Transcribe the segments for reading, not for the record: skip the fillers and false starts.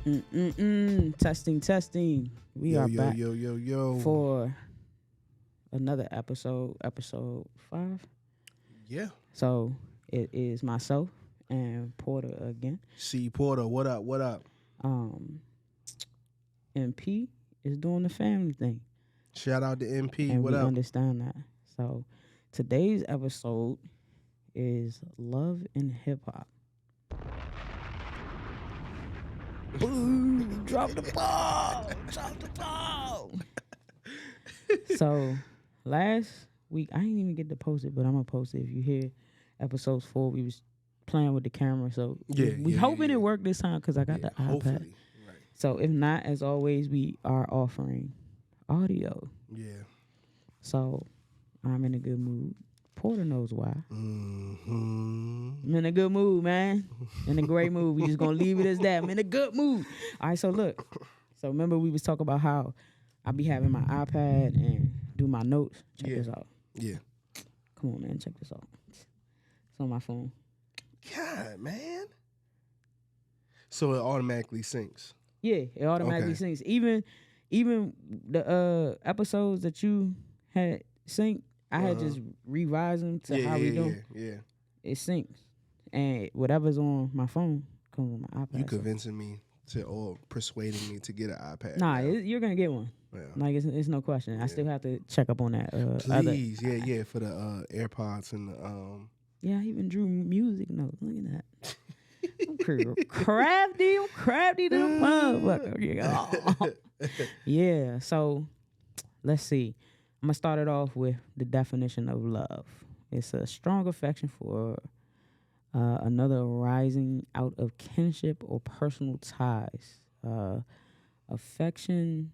Testing, testing. We are back Yo. for another episode 5. Yeah. So it is myself and Porter again. C Porter, what up? MP is doing the family thing, Shout out to MP, and what we up? understand that. So today's episode is love and hip hop. Boom! Drop the ball! Drop the ball! So last week I didn't even get to post it, but I'm gonna post it. If you hear episodes 4, we was playing with the camera, so we hoping it worked this time because I got the iPad. Hopefully. Right. So if not, as always, we are offering audio. Yeah. So I'm in a good mood. Porter knows why. Mm-hmm. I'm in a good mood, man. In a great mood. We just gonna leave it as that. I'm in a good mood. All right, so look. So remember we was talking about how I be having my iPad and do my notes. Check this out. Yeah. Come on, man. Check this out. It's on my phone. God, man. So it automatically syncs. Yeah, it automatically syncs. Even the episodes that you had synced, I had just revised them to how we do. Yeah. It syncs. And whatever's on my phone comes on my iPad. You convincing me or persuading me to get an iPad. Nah, you're going to get one. Yeah. Like, it's no question. I still have to check up on that. Please, for the AirPods and the... Yeah, I even drew music notes. Look at that. I'm crafty to the motherfucker. Yeah, so let's see. I'm going to start it off with the definition of love. It's a strong affection for another arising out of kinship or personal ties. Affection.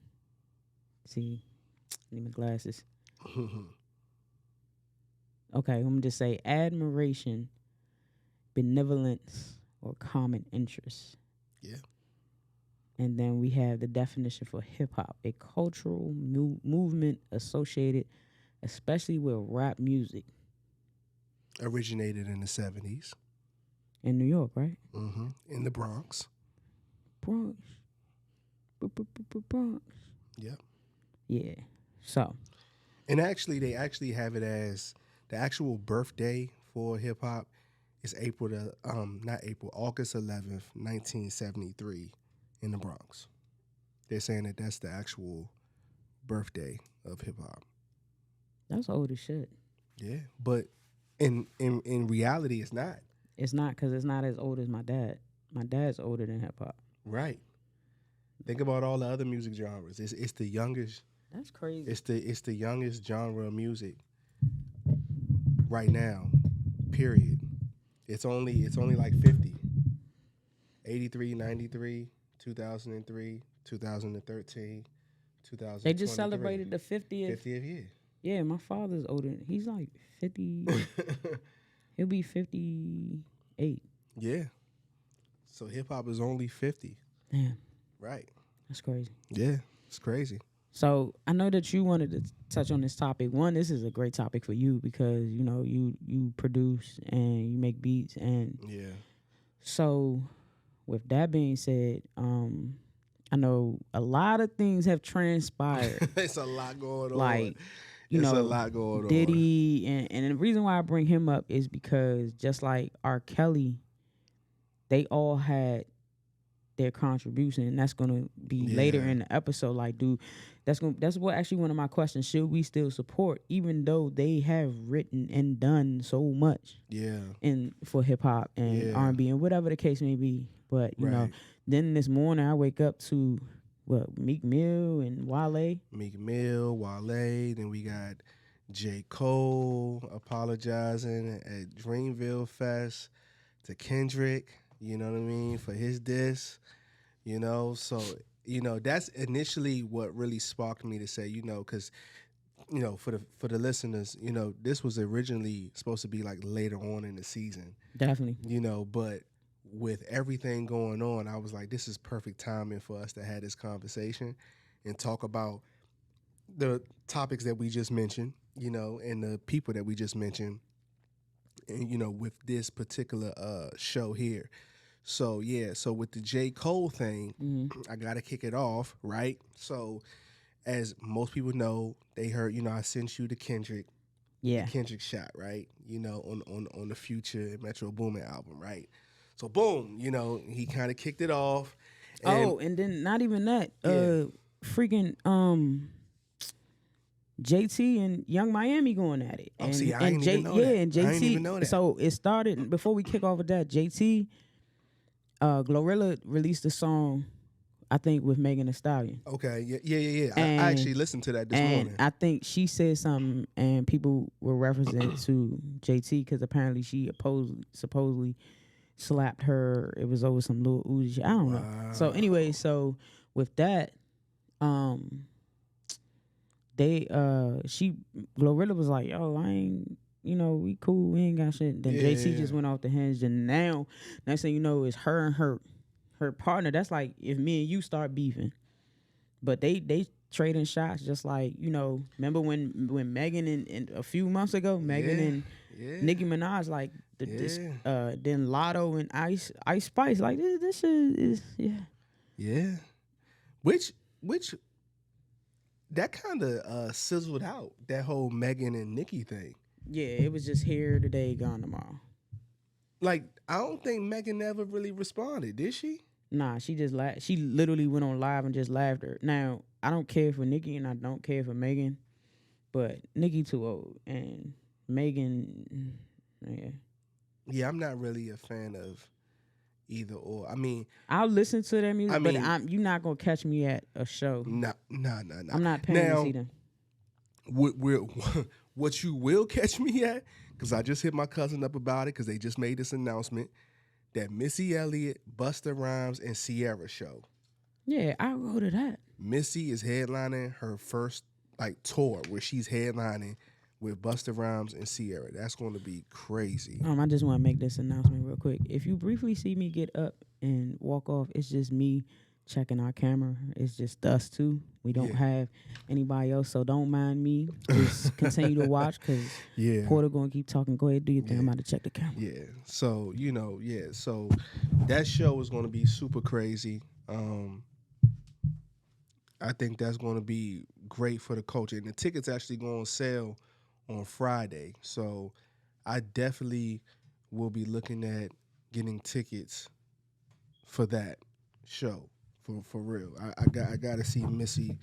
See, I need my glasses. Okay, I'm going to just say admiration, benevolence, or common interest. Yeah. And then we have the definition for hip-hop, a cultural movement associated especially with rap music. Originated in the 70s. In New York, right? Mm-hmm. In the Bronx. Bronx. Yep. Yeah. So. And actually, they actually have it as the actual birthday for hip hop is August 11th, 1973 in the Bronx. They're saying that that's the actual birthday of hip hop. That's old as shit. Yeah, but in reality, it's not. It's not, because it's not as old as my dad. My dad's older than hip hop. Right. Think about all the other music genres. It's the youngest. That's crazy. It's the youngest genre of music right now. Period. It's only like 50. 83, 93, 2003, 2013, 2023. They just celebrated the 50th year. Yeah, my father's older. He's like 50. He'll be 58. Yeah. So hip hop is only 50. Damn. Right. That's crazy. Yeah, it's crazy. So I know that you wanted to touch on this topic. One, this is a great topic for you because, you know, you produce and you make beats. And yeah. So with that being said, I know a lot of things have transpired. It's a lot going on. Like, a lot going on. Diddy, and the reason why I bring him up is because just like R. Kelly, they all had their contribution, and that's gonna be later in the episode. Like, that's what actually one of my questions. Should we still support, even though they have written and done so much? Yeah. For hip hop and R&B and whatever the case may be. But you know, then this morning I wake up to Meek Mill and Wale. Then we got J. Cole apologizing at Dreamville Fest to Kendrick. You know what I mean, for his diss. You know, so that's initially what really sparked me to say, because for the listeners, this was originally supposed to be like later on in the season. Definitely. But with everything going on, I was like, this is perfect timing for us to have this conversation and talk about the topics that we just mentioned, and the people that we just mentioned, and with this particular show here. So yeah, so with the J. Cole thing, I gotta kick it off, right? So as most people know, they heard, I sent you the Yeah. Kendrick shot, right? On the Future Metro Boomin album, right? So boom, he kind of kicked it off. And then not even that. Freaking JT and Young Miami going at it. And, see, I didn't even know that. And JT. I didn't even know that. So it started before we kick off with that. JT, Glorilla released a song, I think, with Megan Thee Stallion. Okay, yeah. I actually listened to that this morning. I think she said something, and people were referencing to JT because apparently she supposedly slapped her. It was over some little Uzi shit. I don't know. So anyway, so with that, Glorilla was like, yo, I ain't, we cool, we ain't got shit. Then JT just went off the hinge, and now next thing you know is her and her partner. That's like if me and you start beefing, but they trading shots just like, remember when Megan and a few months ago, Megan and Nicki Minaj, like then Lotto and Ice Spice, like this shit is which that kind of sizzled out that whole Megan and Nicki thing. Yeah, it was just here today, gone tomorrow. Like, I don't think Megan ever really responded, did she? Nah, she just laughed. She literally went on live and just laughed her. Now, I don't care for Nicki and I don't care for Megan, but Nicki too old and Megan, yeah, I'm not really a fan of either or. I mean, I'll listen to their music, but you're not gonna catch me at a show. No. I'm not paying to see them. What you will catch me at, because I just hit my cousin up about it, because they just made this announcement that Missy Elliott, Busta Rhymes, and Ciara show. Yeah, I'll go to that. Missy is headlining her first tour where she's headlining with Busta Rhymes and Ciara. That's going to be crazy. I just want to make this announcement real quick. If you briefly see me get up and walk off, it's just me checking our camera. It's just us two. We don't have anybody else, so don't mind me. Just continue to watch because Porter going to keep talking. Go ahead, do your thing. I'm about to check the camera. Yeah. So, so that show is going to be super crazy. I think that's going to be great for the culture. And the tickets actually go on sale on Friday. So I definitely will be looking at getting tickets for that show. For real, I got to see Missy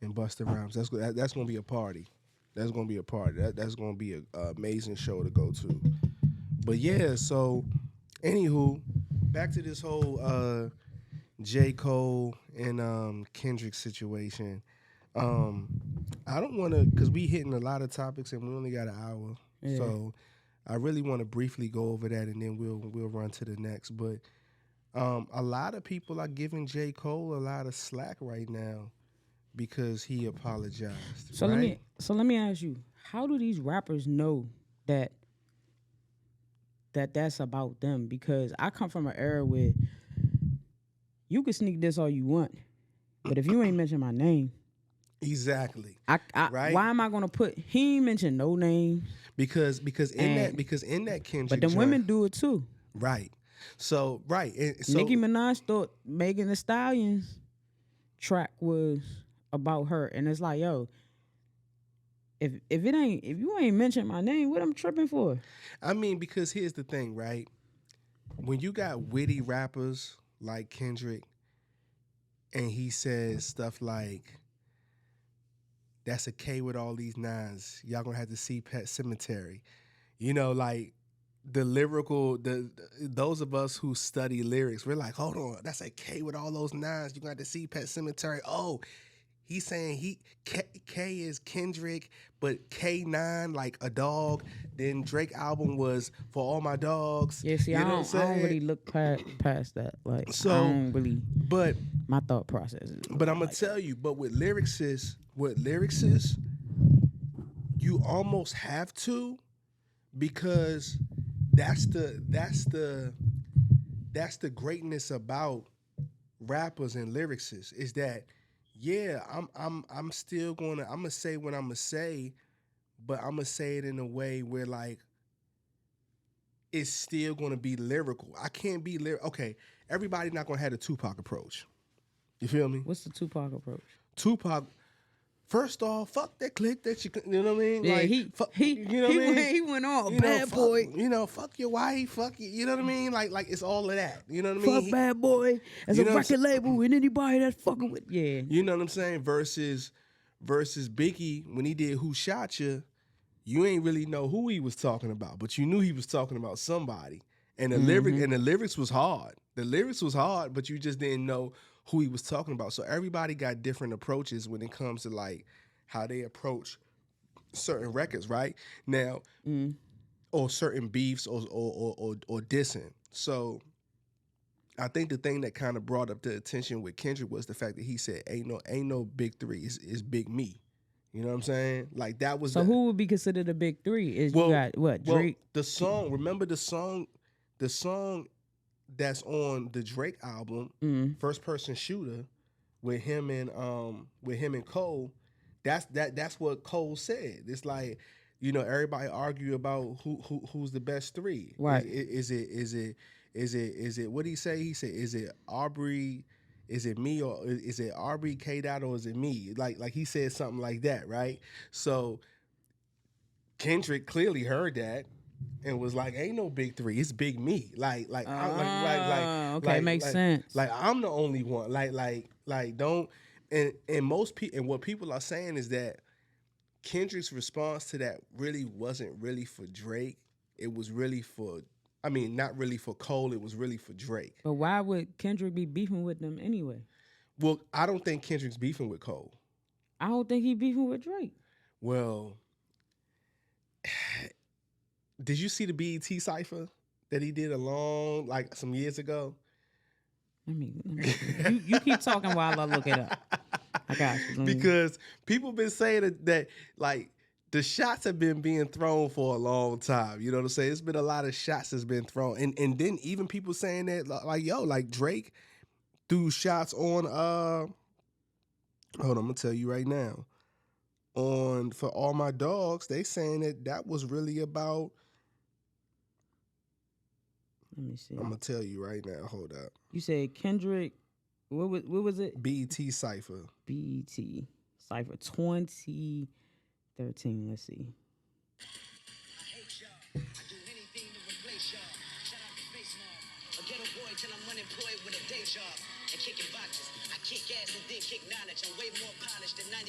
and Busta Rhymes. That's gonna be a party. That's gonna be a party. That's gonna be an amazing show to go to. But yeah, so anywho, back to this whole J. Cole and Kendrick situation. I don't want to, because we hitting a lot of topics and we only got an hour. Yeah. So I really want to briefly go over that and then we'll run to the next. But a lot of people are giving J. Cole a lot of slack right now because he apologized. So right? let me ask you, how do these rappers know that that's about them? Because I come from an era where you can sneak this all you want, but if you ain't mention my name, exactly. Right? Why am I gonna put? He ain't mention no name because in that Kendrick, but the women do it too, right? So right, so Nicki Minaj thought Megan Thee Stallion's track was about her, and it's like, yo, if you ain't mention my name, what I'm tripping for? I mean, because here's the thing, right? When you got witty rappers like Kendrick, and he says stuff like, "That's a K with all these nines. Y'all gonna have to see Pet Cemetery," like. The lyrical, those of us who study lyrics, we're like, hold on, that's a K with all those nines. You got to see Pet Cemetery. Oh, he's saying K is Kendrick, but K9 like a dog. Then Drake album was For All My Dogs. Yeah, see, I don't really look past that. Like, so, I don't really. But my thought process is. But I'm gonna tell you, but with lyricists, you almost have to, because. That's the greatness about rappers and lyricists, is that I'm still gonna say what I'm gonna say, but I'm gonna say it in a way where like it's still going to be lyrical. I can't be lyrical. Okay, everybody not going to have the Tupac approach. You feel me? What's the Tupac approach? Tupac, first off, fuck that clique that you know what I mean? Yeah, like, you know what I mean? He went on You know, bad boy. You know, fuck your wife, fuck you know what I mean? Like it's all of that. You know what I mean? Fuck bad boy as you a know record label and anybody that's fucking with You know what I'm saying? Versus Biggie when he did Who Shot Ya, you ain't really know who he was talking about, but you knew he was talking about somebody. And the lyrics was hard. The lyrics was hard, but you just didn't know who he was talking about. So everybody got different approaches when it comes to like how they approach certain records, right? Now, or certain beefs or dissing. So I think the thing that kind of brought up the attention with Kendrick was the fact that he said, ain't no big three, it's big me. You know what I'm saying? Like that was. So who would be considered the big three? You got what, Drake? The song. Remember the song that's on the Drake album, First Person Shooter, with him and Cole. That's what Cole said. It's like, you know, everybody argue about who's the best three. Right? Is it what did he say? He said, is it Aubrey? Is it me, or is it Aubrey, K-Dot, or is it me? Like he said something like that, right? So Kendrick clearly heard that and was like, "Ain't no big three, it's big me." Okay, makes sense. Like I'm the only one. Like don't. And most people, and what people are saying is that Kendrick's response to that really wasn't really for Drake. It was really for. I mean, not really for Cole. It was really for Drake. But why would Kendrick be beefing with them anyway? Well, I don't think Kendrick's beefing with Cole. I don't think he beefing with Drake. Well, did you see the BET cipher that he did some years ago? You keep talking while I look it up. I got you. Because people been saying that like the shots have been being thrown for a long time. You know what I'm saying? There's been a lot of shots that's been thrown. And then even people saying that like Drake threw shots on hold on, I'm gonna tell you right now. On For All My Dogs, they saying that was really about. Let me see. I'm gonna tell you right now. Hold up. You said Kendrick. What was it? BET cipher. BET cipher 2013. Let's see. And kicking boxes. I kick ass and then kick knowledge. I'm way more polished than 99%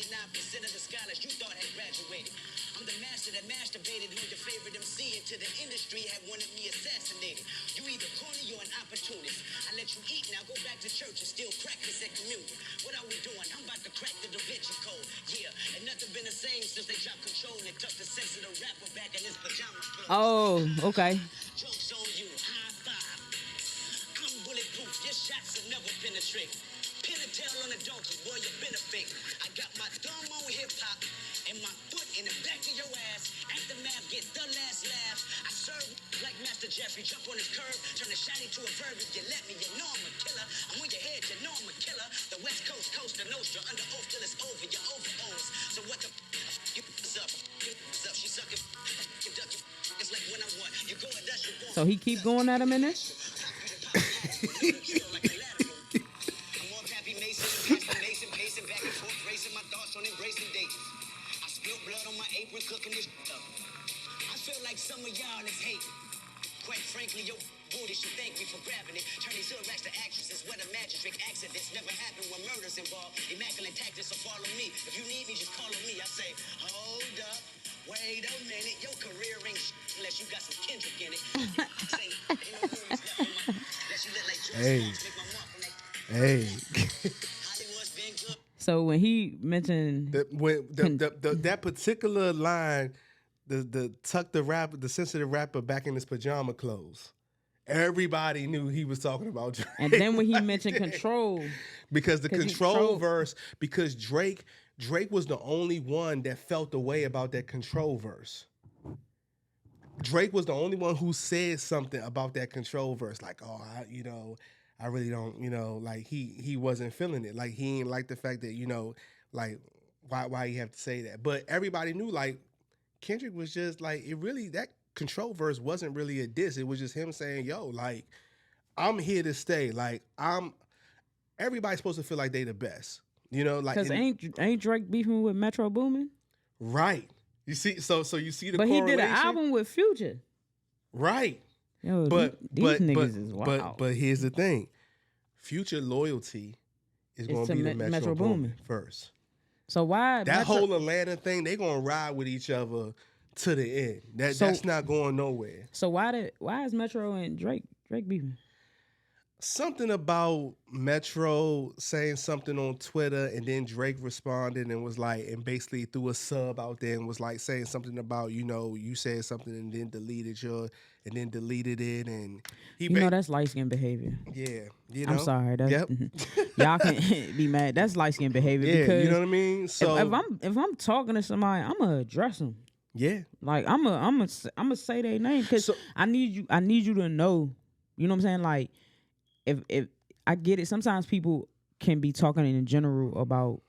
of the scholars you thought had graduated. I'm the master that masturbated on your favorite MC into the industry had wanted me assassinated. You either corny or an opportunist. I let you eat, now go back to church and still practice at communion. What are we doing? I'm about to crack the Da Vinci Code. Yeah, and nothing been the same since they dropped Control and tucked the sense of the rapper back in his pajama clothes. Oh, okay. Jokes on you, high five. I'm bulletproof, your shots have never penetrate. Pin a tail on a donkey, boy, you been a fake. I got my thumb on hip-hop and my foot in the back of your ass. Aftermath, get the last laugh. I serve like Master Jeffrey, jump on his curb, turn the shiny to a verb. If you let me, you know I'm a killer. I'm on your head, you know I'm a killer. The West Coast, Costa Nostra, under oath till it's over, you're over O's. So what the you up? She sucking, it's like when I want. You go and that's your So he keep going at him in this? Cooking this up. I feel like some of y'all is hating. Quite frankly, your booty should thank me for grabbing it. Turn these hood rats to actresses. What a magic accidents never happen when murder's involved. Immaculate tactics, so follow me. If you need me, just call on me. I say, hold up, wait a minute. Your career ain't unless you got some Kendrick in it. Say, ain't no movies left on my unless you look like George make my mark on that. Hey. Hollywood's been good. So when he mentioned that particular line, the tuck the sensitive rapper back in his pajama clothes, everybody knew he was talking about Drake. And then when he mentioned Control, because the Control verse, because Drake was the only one that felt the way about that Control verse. Drake was the only one who said something about that Control verse, like, oh, I really don't, like he wasn't feeling it. Like he ain't like the fact that, like why he have to say that. But everybody knew like Kendrick was just like, it really, Control verse wasn't really a diss. It was just him saying, "Yo, like I'm here to stay. Like everybody's supposed to feel like they the best." You know, like Because ain't Drake beefing with Metro Boomin? right. You see, so you see the But he correlation. did an album with Future. Right. Yo, But these niggas is wild. but here's the thing. Future loyalty is going to be the Metro Boomin first. So why that whole Atlanta thing? They gonna ride with each other to the end. That's not going nowhere. So why is Metro and Drake beefing? Something about Metro saying something on Twitter, and then Drake responded and was like, and basically threw a sub out there and was like saying something about, you know, you said something and then deleted it, and that's light skin behavior. Yeah, you know. I'm sorry. Y'all can be mad. That's light skin behavior. Yeah, because you know what I mean. So if I'm talking to somebody, I'm gonna address them. Yeah, like I'm gonna say their name because I need you to know. You know what I'm saying? Like if I get it, sometimes people can be talking in general about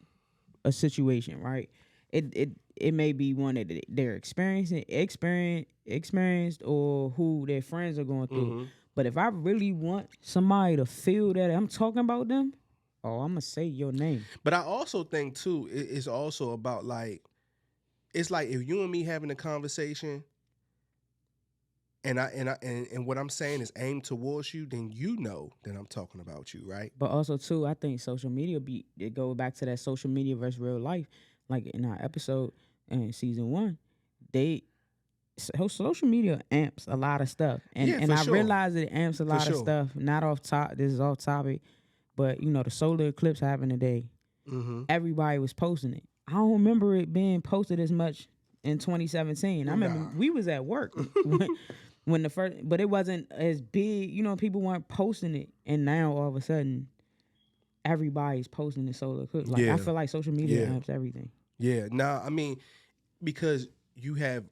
a situation, right? It may be one that they're experienced or who their friends are going through. Mm-hmm. But if I really want somebody to feel that I'm talking about them, I'm gonna say your name. But I also think too, it's also about like, it's like if you and me having a conversation, and what I'm saying is aimed towards you, then you know that I'm talking about you, right? But also too, I think social media it go back to that social media versus real life. Like in our episode in season 1, social media amps a lot of stuff, and I realize it amps a lot of stuff. Not off top. This is off topic, but you know the solar eclipse happened today. Mm-hmm. Everybody was posting it. I don't remember it being posted as much in 2017. I remember we was at work when the first, but it wasn't as big. You know, people weren't posting it, and now all of a sudden, everybody's posting the solar eclipse. Like I feel like social media amps everything. Yeah. Now, I mean, because you have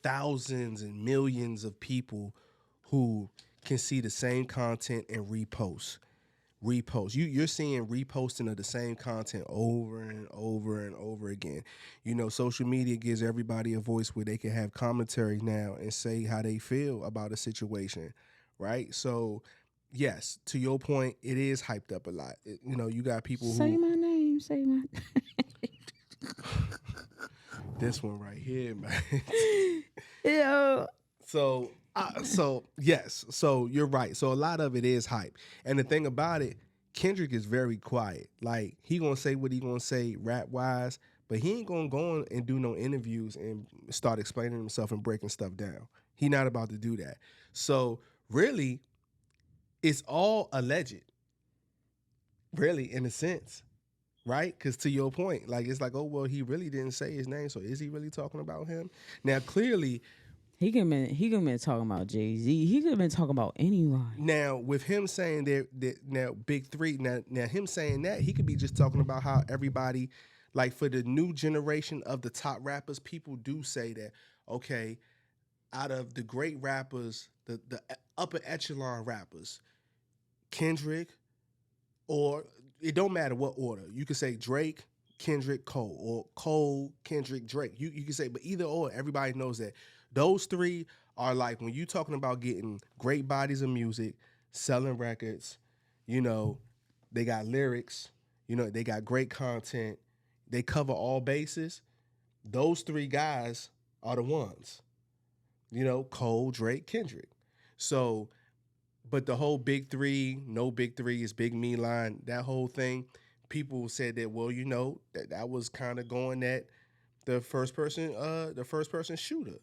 thousands and millions of people who can see the same content and repost. You're seeing reposting of the same content over and over and over again. You know, social media gives everybody a voice where they can have commentary now and say how they feel about a situation, right? So, yes, to your point, it is hyped up a lot. You know, you got people say my name. This one right here, man. Yeah. So yes. So you're right. So a lot of it is hype. And the thing about it, Kendrick is very quiet. Like he gonna say what he gonna say rap wise, but he ain't gonna go on and do no interviews and start explaining himself and breaking stuff down. He not about to do that. So really, it's all alleged. Really, in a sense. Right? Because to your point, like it's like, oh well, he really didn't say his name, so is he really talking about him? Now clearly, he could been talking about Jay-Z. He could have been talking about anyone. Now with him saying that now Big Three, now him saying that, he could be just talking about how everybody, like for the new generation of the top rappers, people do say that okay, out of the great rappers, the upper echelon rappers, Kendrick, or it don't matter what order. You could say Drake, Kendrick, Cole, or Cole, Kendrick, Drake. You can say, but either or, everybody knows that those three are like when you talking about getting great bodies of music, selling records, you know, they got lyrics, you know, they got great content, they cover all bases. Those three guys are the ones. You know, Cole, Drake, Kendrick. So, but the whole Big Three, no Big Three is Big Me line, that whole thing, people said that, well, you know, that was kind of going at the first person shooter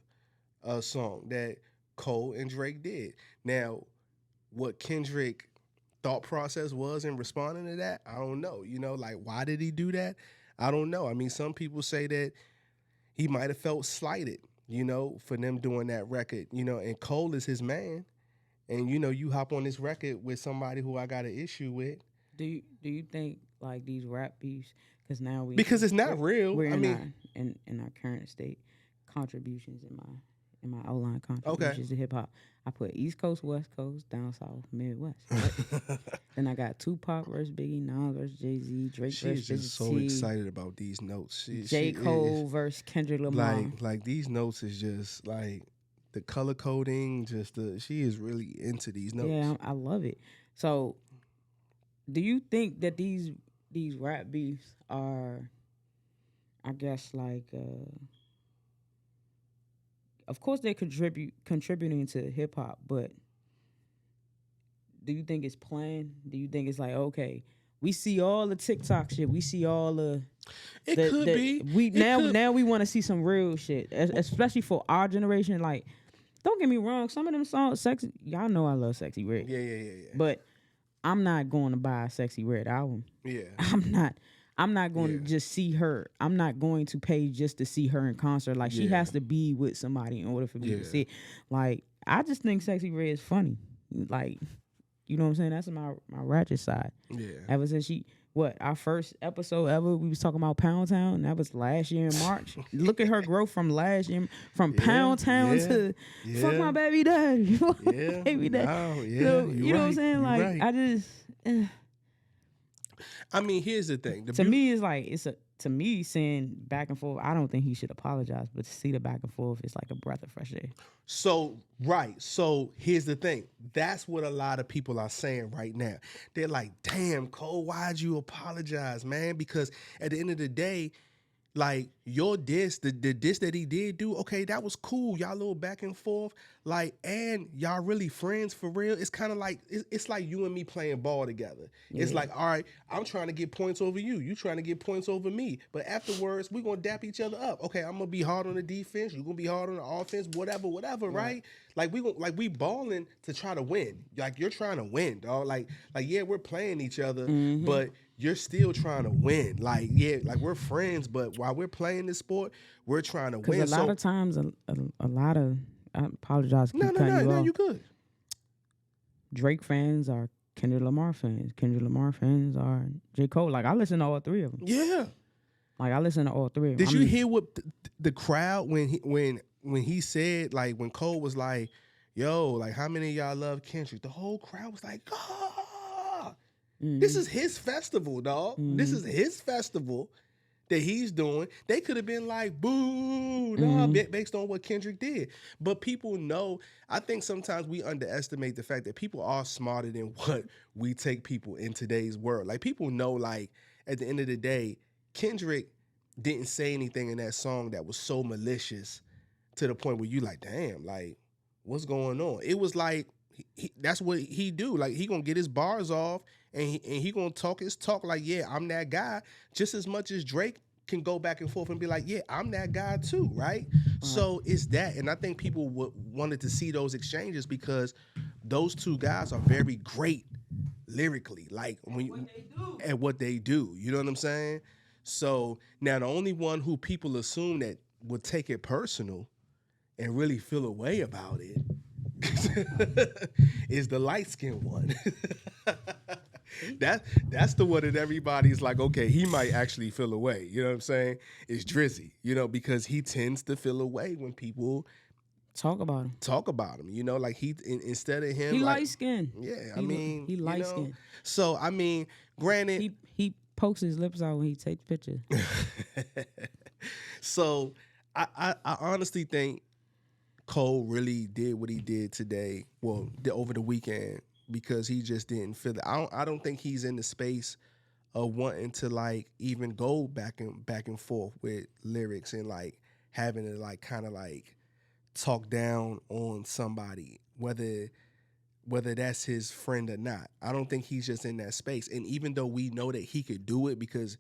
song that Cole and Drake did. Now, what Kendrick thought process was in responding to that, I don't know. You know, like why did he do that? I don't know. I mean, some people say that he might have felt slighted, you know, for them doing that record, you know, and Cole is his man. And, you know, you hop on this record with somebody who I got an issue with. Do you think, like, these rap beefs, because it's not real. We're in our current state, contributions in my outline contributions to hip-hop. I put East Coast, West Coast, down South, Midwest. Right? Then I got Tupac versus Biggie, Nas versus Jay-Z, Drake versus She's just so excited about these notes. J. Cole versus Kendrick Lamar. Like these notes is just, like, the color coding, she is really into these notes. Yeah, I love it. So, do you think that these rap beefs are, I guess, like, of course they're contributing to hip hop, but do you think it's planned? Do you think it's like, okay, we see all the TikTok shit, we see all the Could be. Now we want to see some real shit, especially for our generation. Like, don't get me wrong, some of them songs, sexy. Y'all know I love Sexy Red. Yeah. But I'm not going to buy a Sexy Red album. Yeah. I'm not going to just see her. I'm not going to pay just to see her in concert. Like, she has to be with somebody in order for me to see it. Like, I just think Sexy Red is funny. Like, you know what I'm saying? That's my ratchet side. Yeah. Ever since our first episode ever, we was talking about Pound Town, and that was last year in March. Look at her growth from last year, from Pound Town to fuck my baby daddy. Baby daddy. Wow, so, you know what I'm saying? Like, right. I just... I mean, here's the thing. To me, it's like, to me, saying back and forth, I don't think he should apologize, but to see the back and forth, it's like a breath of fresh air. So, right. So, here's the thing. That's what a lot of people are saying right now. They're like, damn, Cole, why'd you apologize, man? Because at the end of the day, like, your diss, the diss that he did do, okay, that was cool. Y'all little back and forth. Like, and y'all really friends for real. It's kind of like, it's like you and me playing ball together. Yeah. It's like, all right, I'm trying to get points over you. You trying to get points over me. But afterwards, we're going to dap each other up. Okay, I'm going to be hard on the defense. You're going to be hard on the offense, whatever, right? Like, we balling to try to win. Like, you're trying to win, dog. Like yeah, we're playing each other, but you're still trying to win. Like, yeah, like, we're friends, but while we're playing this sport, we're trying to win. Because a lot of times, a lot of, I apologize. No, you good. Drake fans are Kendrick Lamar fans. Kendrick Lamar fans are J. Cole. Like, I listen to all three of them. Yeah. Like, I listen to all three of them. Did you hear what the crowd, when he said, like, when Cole was like, yo, like, how many of y'all love Kendrick? The whole crowd was like, ah. This is his festival, dog. This is his festival that he's doing. They could have been like, boo, based on what Kendrick did. But people know, I think sometimes we underestimate the fact that people are smarter than what we take people in today's world. Like, people know, like, at the end of the day, Kendrick didn't say anything in that song that was so malicious to the point where you like, damn, like, what's going on? It was like, that's what he do. Like, he gonna get his bars off and he gonna talk his talk like, yeah, I'm that guy, just as much as Drake can go back and forth and be like, yeah, I'm that guy too, right? So it's that. And I think people wanted to see those exchanges because those two guys are very great lyrically, like, at what they do. You know what I'm saying? So now the only one who people assume that would take it personal and really feel a way about it is the light-skinned one. That's the one that everybody's like, okay, he might actually feel away. You know what I'm saying? It's Drizzy, you know, because he tends to feel away when people talk about him. You know, like instead of him, he like, light-skinned. Yeah, I mean, he light-skinned. You know? So I mean, granted, he pokes his lips out when he takes pictures. So I honestly think Cole really did what he did today, over the weekend, because he just didn't feel it. I don't think he's in the space of wanting to, like, even go back and forth with lyrics and, like, having to, like, kind of, like, talk down on somebody, whether that's his friend or not. I don't think he's just in that space. And even though we know that he could do it because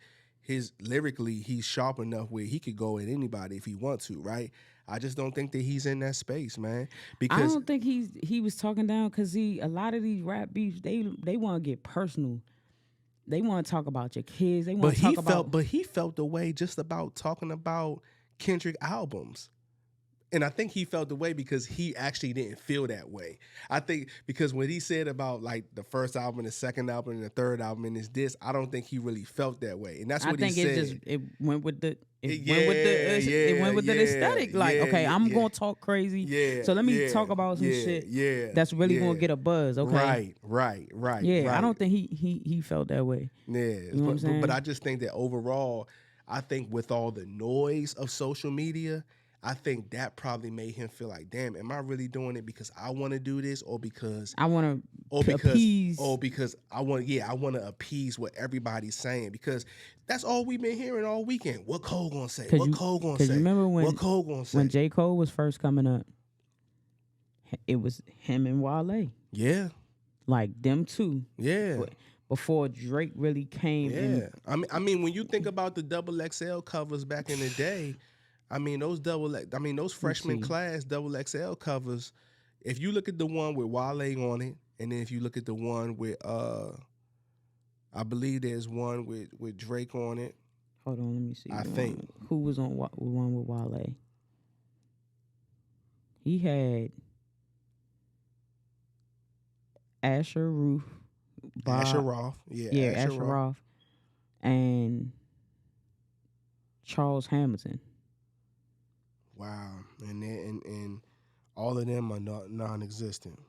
lyrically he's sharp enough where he could go at anybody if he wants to, right? I just don't think that he's in that space, man. Because I don't think he was talking down because a lot of these rap beefs, they want to get personal. They want to talk about your kids. They want to talk about. But he felt the way just about talking about Kendrick albums. And I think he felt the way because he actually didn't feel that way. I think because when he said about, like, the first album, the second album, and the third album, and his disc, I don't think he really felt that way. And that's what he said. I think it went with the aesthetic. Like, okay, I'm gonna talk crazy. Yeah. So let me talk about some shit. Yeah. That's really gonna get a buzz. Okay. Right. Yeah. Right. I don't think he felt that way. Yeah. You know what I'm saying? But I just think that overall, I think with all the noise of social media, I think that probably made him feel like, damn, am I really doing it because I want to do this, or because I want or to because appease. or because I want to appease what everybody's saying, because that's all we've been hearing all weekend. What Cole gonna say? What Cole gonna say? Because you remember what Cole gonna say? when J. Cole was first coming up, it was him and Wale. Yeah, like them two. Yeah. Before Drake really came in. I mean, when you think about the double XL covers back in the day, those freshman class double XL covers, if you look at the one with Wale on it, and then if you look at the one with I believe there's one with Drake on it. Hold on, let me see. I think who was on one with Wale? He had Asher Roof. Asher Roth. Yeah, Asher Roth. And Charles Hamilton. Wow. And all of them are non-existent.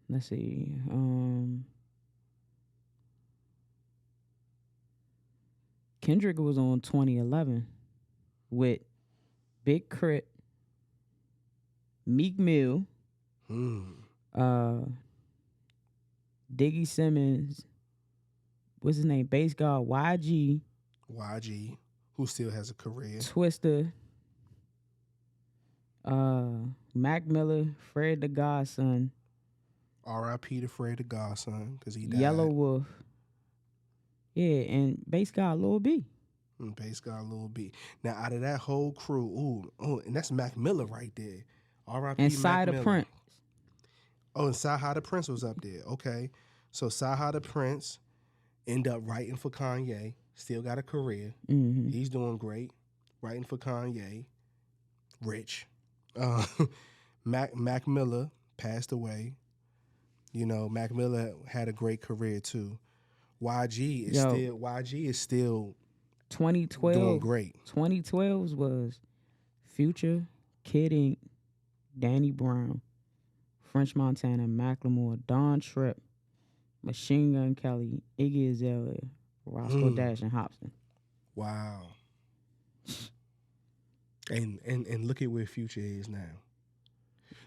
Let's see. Kendrick was on 2011 with Big Crit, Meek Mill, Diggy Simmons, what's his name? Bass God, YG. YG, who still has a career. Twista, Mac Miller, Fred the Godson. R.I.P. to Fred the Godson, because he died. Yellow Wolf. Yeah, and Bass God Lil B. Bass God Lil B. Now, out of that whole crew, and that's Mac Miller right there. R.I.P. And Mac Side Miller. Prince. Oh, and Saha the Prince was up there. Okay. So Saha the Prince ended up writing for Kanye. Still got a career. Mm-hmm. He's doing great. Writing for Kanye. Rich. Mac Miller passed away. You know, Mac Miller had a great career too. YG is still 2012 doing great. 2012 was Future, Kid Ink, Danny Brown, French Montana, Macklemore, Don Tripp, Machine Gun Kelly, Iggy Azalea, Roscoe Dash, and Hopsin. Wow. And look at where Future is now.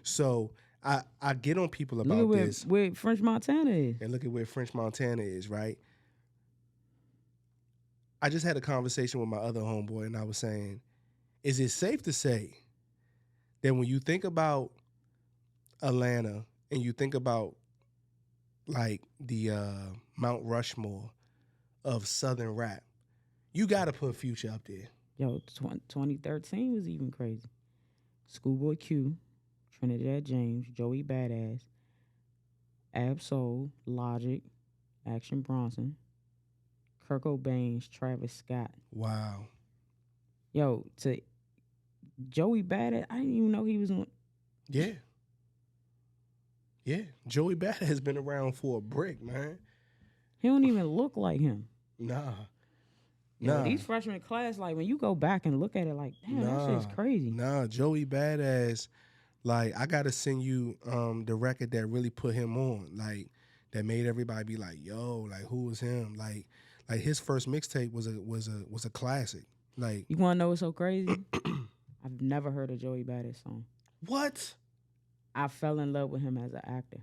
So I get on people about look at this. where French Montana is. And look at where French Montana is, right? I just had a conversation with my other homeboy, and I was saying, is it safe to say that when you think about Atlanta and you think about like the Mount Rushmore of Southern rap, you got to put Future up there? Yo, 2013 was even crazy. Schoolboy Q, Trinidad James, Joey Badass, Ab-Soul, Logic, Action Bronson, Kurt Cobain, Travis Scott. Wow. Yo, to Joey Badass, I didn't even know he was on. Yeah. Yeah. Joey Badass has been around for a brick, man. He don't even look like him. Nah. Yo, these freshman class, like when you go back and look at it, like, damn, that shit's crazy. Nah, Joey Badass, like, I gotta send you the record that really put him on, like, that made everybody be like, yo, like, who was him? Like his first mixtape was a classic. Like, you wanna know what's so crazy? I've never heard a Joey Badass song. What? I fell in love with him as an actor.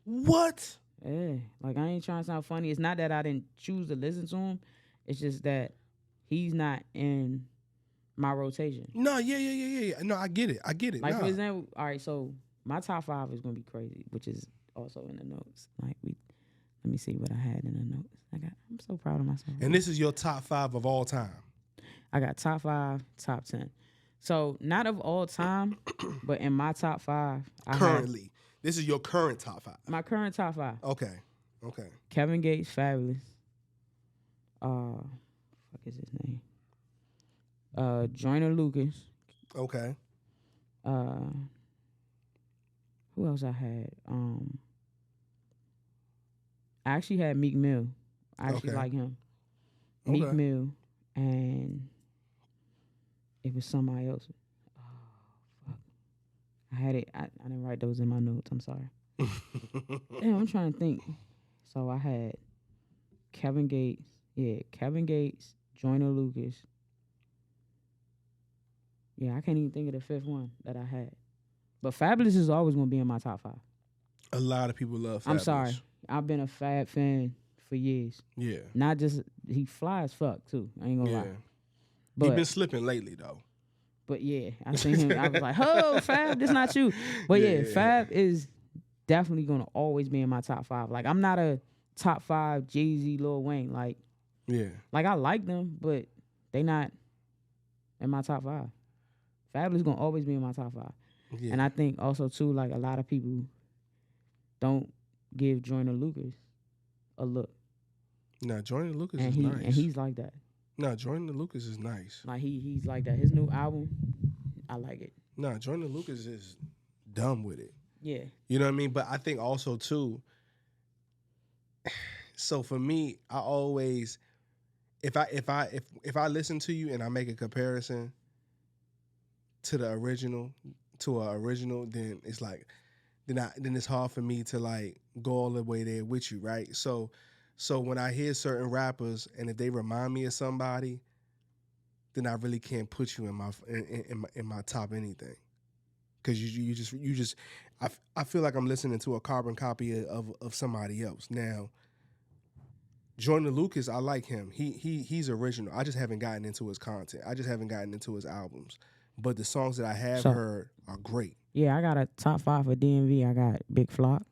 What? Yeah, like I ain't trying to sound funny. It's not that I didn't choose to listen to him. It's just that he's not in my rotation. No, yeah. No, I get it. Like, for example, all right, so my top 5 is gonna be crazy, which is also in the notes. Like, let me see what I had in the notes. I'm so proud of myself. And this is your top 5 of all time. I got top 5, top 10. So not of all time, but in my top 5, currently. This is your current top 5. My current top 5. Okay. Kevin Gates, Fabulous. Fuck is his name? Joyner Lucas. Okay. Who else I had? I actually had Meek Mill. I actually like him. Meek Mill, and it was somebody else. Oh, fuck. I had it. I didn't write those in my notes. I'm sorry. Damn, I'm trying to think. So I had Kevin Gates. Yeah, Kevin Gates, Joyner Lucas. Yeah, I can't even think of the fifth one that I had. But Fabulous is always gonna be in my top 5. A lot of people love I'm Fabulous. sorry. I've been a Fab fan for years. Yeah. Not just he fly as fuck too. I ain't gonna Yeah. lie. He But been slipping lately though. but yeah, I seen him. I was like, oh, Fab, this not you. But yeah, Fab is definitely gonna always be in my top 5. Like I'm not a top 5 Jay-Z, Lil Wayne. Like I like them, but they not in my top 5. Fabulous gonna always be in my top 5. Yeah. And I think also too, like a lot of people don't give Joyner Lucas a look. Nah, Joyner Lucas And is nice. And he's like that. Nah, Joyner Lucas is nice. Like he's like that. His new album, I like it. Nah, Joyner Lucas is dumb with it. Yeah. You know what I mean? But I think also too, so for me, I always if I listen to you and I make a comparison to the original, then it's like then it's hard for me to like go all the way there with you, right? So when I hear certain rappers and if they remind me of somebody, then I really can't put you in my top anything. Cause you just I feel like I'm listening to a carbon copy of somebody else. Now, Joyner Lucas, I like him. He's original. I just haven't gotten into his content. I just haven't gotten into his albums. But the songs that I have heard are great. Yeah, I got a top 5 for DMV. I got Big Flock.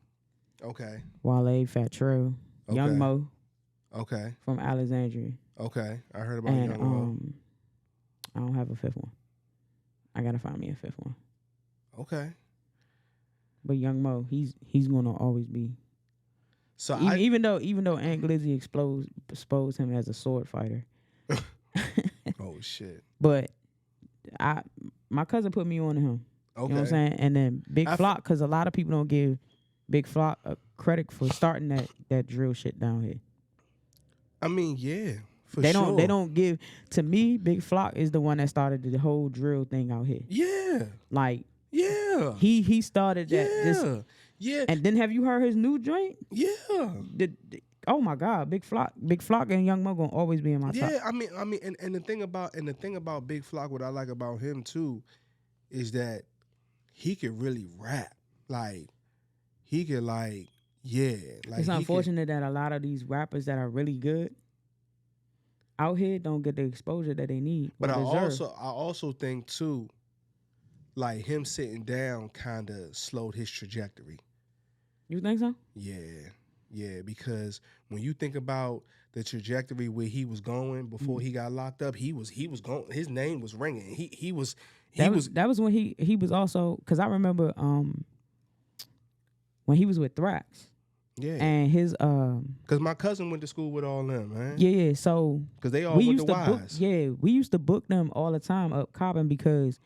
Okay. Wale, Fat Trell, Okay. Young Mo. Okay. From Alexandria. Okay. I heard about and, Young Mo. I don't have a fifth one. I gotta find me a fifth one. Okay. But Young Mo, he's gonna always be. So even though Ant Glizzy exposed him as a sword fighter. Oh shit. But my cousin put me on to him. Okay. You know what I'm saying? And then Big Flock, because a lot of people don't give Big Flock credit for starting that drill shit down here. I mean, yeah, They don't give, to me, Big Flock is the one that started the whole drill thing out here. Yeah. Like, yeah. He started that. Yeah. And then have you heard his new joint? Yeah. Oh my God, Big Flock and Young Mo gonna always be in my top. Yeah, I mean, and the thing about Big Flock, what I like about him too, is that he could really rap. Like, he could like, yeah. Like, it's unfortunate that a lot of these rappers that are really good out here don't get the exposure that they need. But I also think too, like him sitting down kind of slowed his trajectory. You think so? Yeah, because when you think about the trajectory where he was going before he got locked up, he was going. His name was ringing. That was when he was also, because I remember when he was with Thrax. Yeah. And his because my cousin went to school with all them, man. Yeah. So because they all went to Wise. We used to book them all the time up Coppin because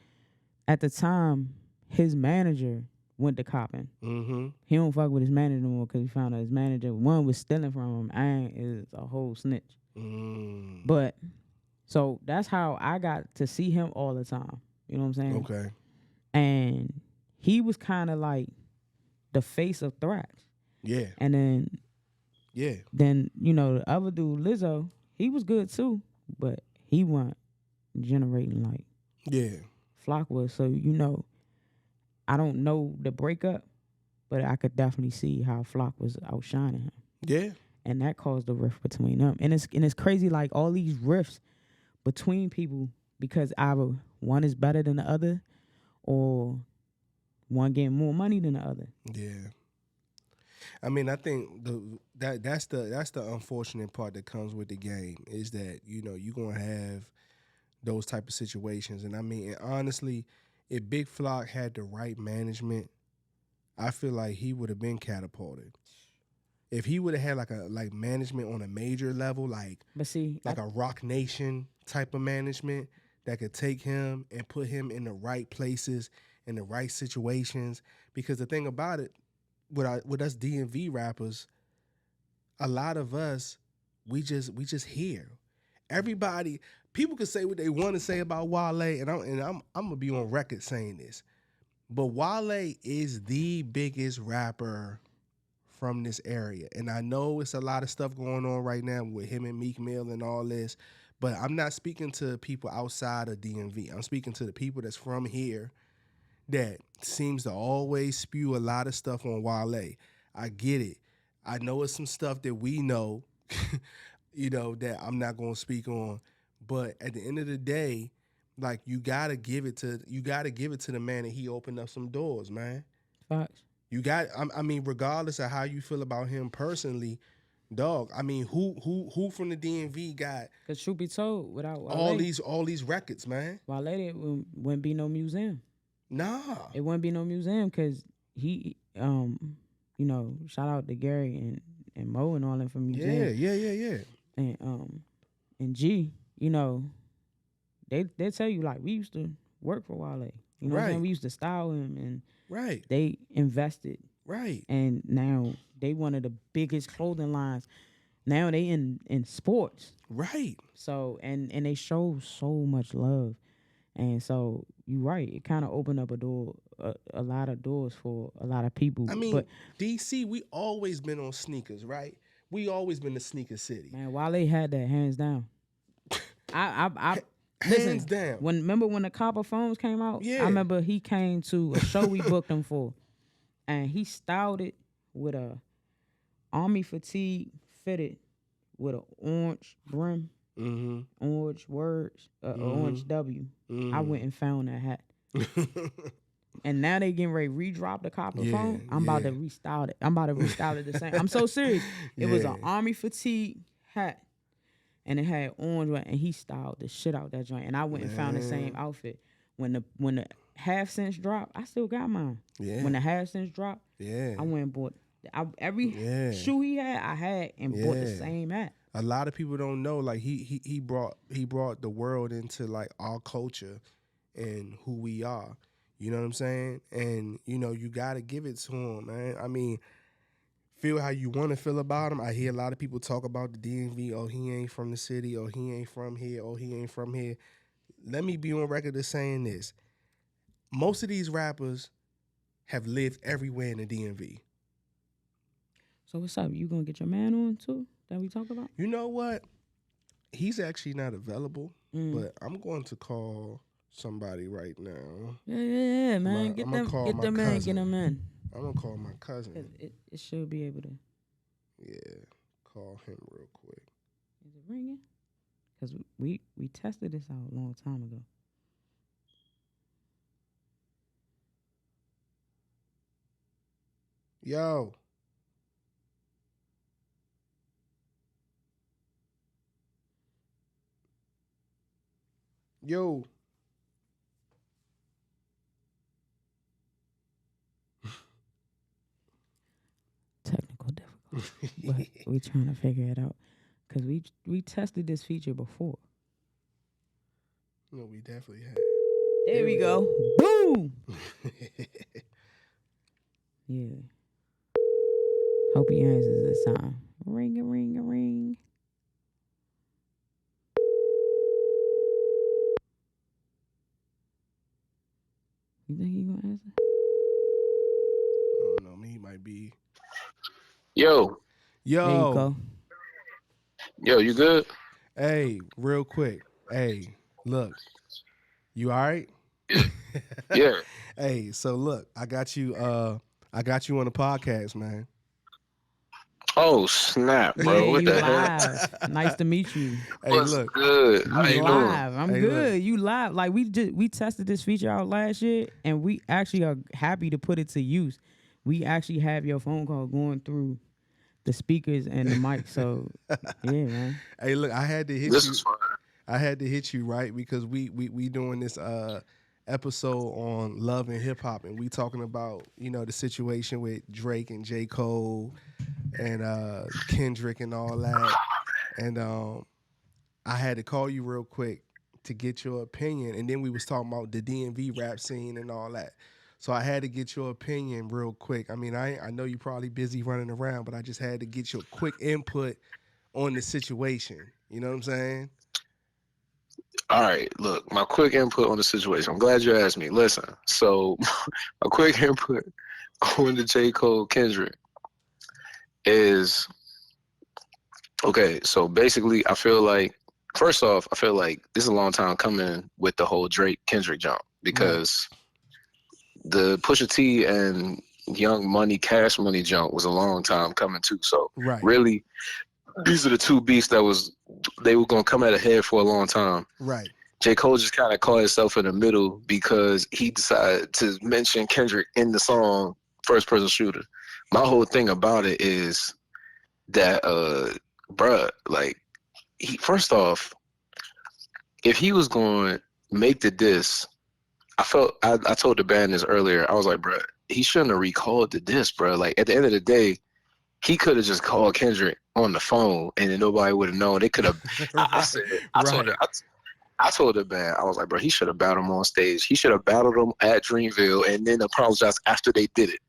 at the time his manager went to Coppin. Mm-hmm. He don't fuck with his manager no more because he found out his manager, one, was stealing from him and is a whole snitch. But so that's how I got to see him all the time. You know what I'm saying? Okay. And he was kind of like the face of Thrax. Yeah. And then the other dude, Lizzo, he was good too, but he wasn't generating like Flock was. So I don't know the breakup, but I could definitely see how Flock was outshining him. Yeah. And that caused a rift between them. And it's crazy, like all these rifts between people because either one is better than the other or one getting more money than the other. Yeah. I mean, I think that's the unfortunate part that comes with the game is that, you're going to have those type of situations. And I mean, and honestly, if Big Flock had the right management, I feel like he would have been catapulted. If he would have had like management on a major level, like a Rock Nation type of management that could take him and put him in the right places, in the right situations. Because the thing about it, with us DMV rappers, a lot of us, we just hear. Everybody, people can say what they want to say about Wale, and I'm gonna be on record saying this, but Wale is the biggest rapper from this area, and I know it's a lot of stuff going on right now with him and Meek Mill and all this, But I'm not speaking to people outside of DMV. I'm speaking to the people that's from here that seems to always spew a lot of stuff on Wale. I get it. I know it's some stuff that we know, that I'm not going to speak on. But at the end of the day, like you gotta give it to the man that he opened up some doors, man. Facts. I mean, regardless of how you feel about him personally, dog. I mean, who from the DMV got? Cause truth be told, without Wale, all these records, man. Wale, it wouldn't be no museum. Nah, it wouldn't be no museum because he, shout out to Gary and Mo and all them from museum. Yeah. And G, they tell you like we used to work for Wale. You know what I'm saying? We used to style him and right. They invested. Right. And now they one of the biggest clothing lines. Now they in sports. Right. So and they show so much love. And so you're right. It kind of opened up a lot of doors for a lot of people. I mean, but DC, we always been on sneakers, right? We always been the sneaker city. Man, Wale had that hands down. I hands down. Remember when the copper phones came out? Yeah. I remember he came to a show we booked him for, and he styled it with a army fatigue fitted with an orange brim, orange words, orange W. I went and found that hat. And now they getting ready to redrop the copper phone. I'm about to restyle it. I'm about to restyle it the same. I'm so serious. It was an army fatigue hat. And it had orange, and he styled the shit out that joint. And I went and found the same outfit. When the half cents dropped, I still got mine. Yeah. When the half cents dropped, I went and bought every shoe he had, I had and bought the same hat. A lot of people don't know, like he brought the world into like our culture and who we are. You know what I'm saying? And you gotta give it to him, man. I mean, feel how you want to feel about him. I hear a lot of people talk about the DMV. Oh, he ain't from the city. Oh, he ain't from here. Oh, he ain't from here. Let me be on record as saying this. Most of these rappers have lived everywhere in the DMV. So what's up? You gonna get your man on too that we talk about? You know what? He's actually not available, but I'm going to call somebody right now. Yeah, man. Get them in. I'm gonna call my cousin. It should be able to. Yeah, call him real quick. Is it ringing? Because we tested this out a long time ago. Yo. Technical difficulty, but we trying to figure it out because we tested this feature before. No, we definitely had. There we go. Boom. Yeah. Hope he answers this time. Ring a ring a ring. You think he gonna answer? I don't know. He might be. Yo. There you go. Yo, you good? Hey, real quick. Hey, look. You all right? Yeah. Hey, so look, I got you on the podcast, man. Oh, snap, bro. Yeah, what you the live. hell? Nice to meet you. Hey, What's look. good? How you live. doing? I'm good. Look. You live. Like we tested this feature out last year, and we actually are happy to put it to use. We actually have your phone call going through the speakers and the mic. So yeah, man. Hey, look, I had to hit This you. is fun. I had to hit you right because we doing this episode on love and hip hop, and we talking about the situation with Drake and J. Cole and Kendrick and all that, and I had to call you real quick to get your opinion, and then we was talking about the DMV rap scene and all that. So I had to get your opinion real quick. I mean, I know you're probably busy running around, but I just had to get your quick input on the situation. You know what I'm saying? All right, look, my quick input on the situation. I'm glad you asked me. Listen, so my quick input on the J. Cole Kendrick is, okay, so basically I feel like first off, I feel like this is a long time coming with the whole Drake Kendrick jump because the Pusha T and Young Money Cash Money jump was a long time coming too. So really, these are the two beasts that they were gonna come at a head for a long time. Right. J. Cole just kind of caught himself in the middle because he decided to mention Kendrick in the song First Person Shooter. My whole thing about it is that, bruh, like, first off, if he was going to make the diss, I told the band this earlier. I was like, bruh, he shouldn't have recalled the diss, bruh. Like, at the end of the day, he could have just called Kendrick on the phone and then nobody would have known. They could have. I told the band, I was like, bro, he should have battled him on stage. He should have battled him at Dreamville and then apologized after they did it.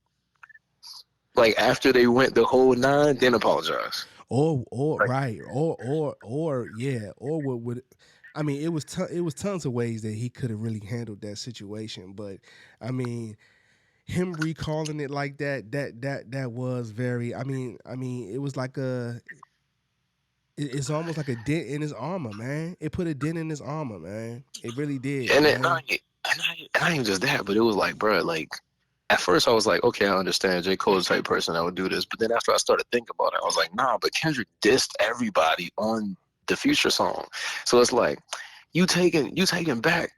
Like after they went the whole 9, then apologize. Or what would I mean, it was tons of ways that he could have really handled that situation, but I mean, him recalling it like that was very. I mean, it was like it's almost like a dent in his armor, man. It put a dent in his armor, man. It really did. And not even just that, but it was like, bro, like at first I was like, okay, I understand J. Cole's the type of person that would do this, but then after I started thinking about it, I was like, nah, but Kendrick dissed everybody on the Future song, so it's like you taking back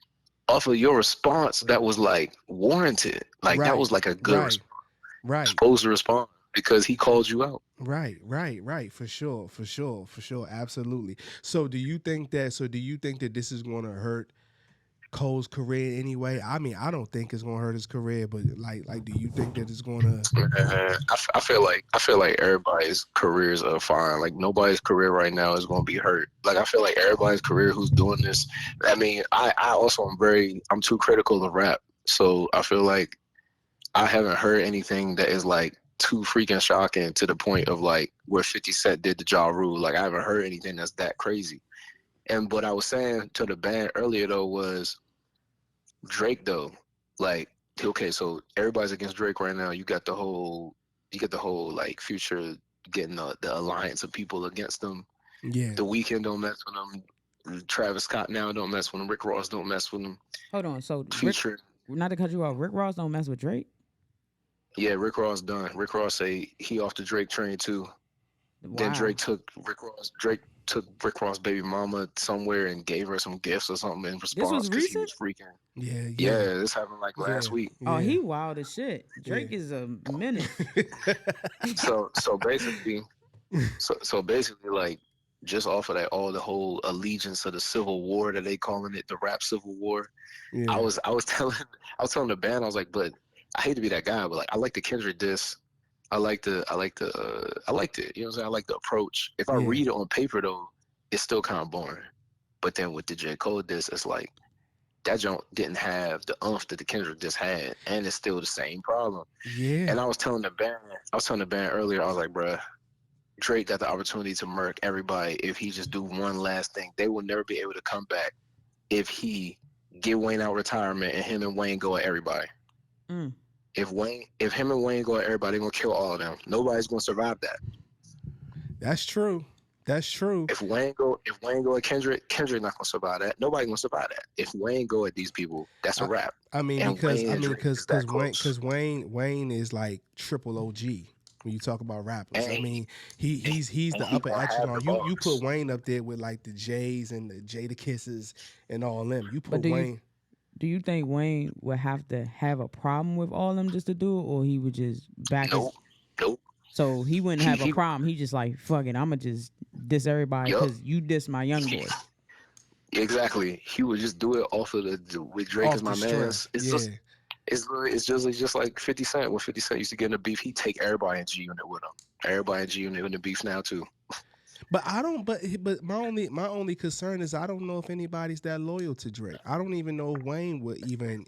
off of your response that was like warranted, like that was like a good response. Right. Supposed to respond because he called you out. Right. For sure. Absolutely. So do you think that this is going to hurt Cole's career anyway? I mean, I don't think it's going to hurt his career, but like, do you think that it's going to? I feel like everybody's careers are fine. Like nobody's career right now is going to be hurt. Like I feel like everybody's career who's doing this. I mean, I also I'm too critical of rap, so I feel like I haven't heard anything that is like too freaking shocking to the point of like where 50 Cent did the Ja Rule. Like I haven't heard anything that's that crazy. And what I was saying to the band earlier though was Drake though, like okay, so everybody's against Drake right now. You get the whole like Future getting the alliance of people against them. Yeah. The Weeknd don't mess with them. Travis Scott now don't mess with them. Rick Ross don't mess with them. Hold on, so Future. Not to cut you off, Rick Ross don't mess with Drake? Yeah, Rick Ross done. Rick Ross say he off the Drake train too. Wow. Then Drake took Rick Ross' baby mama somewhere and gave her some gifts or something in response because he was freaking. Yeah, this happened like last week. Oh, he wild as shit. Drake is a menace. so basically, like just off of that, all the whole allegiance of the Civil War that they calling it, the rap Civil War. Yeah. I was telling the band, I was like, but I hate to be that guy, but like I like the Kendrick diss. I liked it. You know what I'm saying? I like the approach. If I read it on paper though, it's still kind of boring. But then with the J. Cole diss, it's like that joint didn't have the oomph that the Kendrick diss had, and it's still the same problem. Yeah. And I was telling the band earlier, I was like, bruh, Drake got the opportunity to murk everybody if he just do one last thing. They will never be able to come back if he get Wayne out retirement and him and Wayne go at everybody. Mm. If him and Wayne go at everybody, they're gonna kill all of them. Nobody's gonna survive that. That's true. If Wayne go at Kendrick not gonna survive that. Nobody gonna survive that. If Wayne go at these people, that's a wrap. I mean, because Wayne is like triple OG when you talk about rappers. And I mean, he's the upper echelon. You put Wayne up there with like the Jays and the Jada Kisses and all them. You put Wayne. Do you think Wayne would have to have a problem with all of them just to do it, or he would just back Nope. So he wouldn't have a problem. He just like, fuck it, I'ma just diss everybody because you diss my young boy. Exactly. He would just do it off of with Drake as my man. It's just like 50 Cent. When 50 Cent used to get in a beef, he'd take everybody in G Unit with him. Everybody in G Unit in the beef now too. But I don't. But my only concern is I don't know if anybody's that loyal to Drake. I don't even know if Wayne would even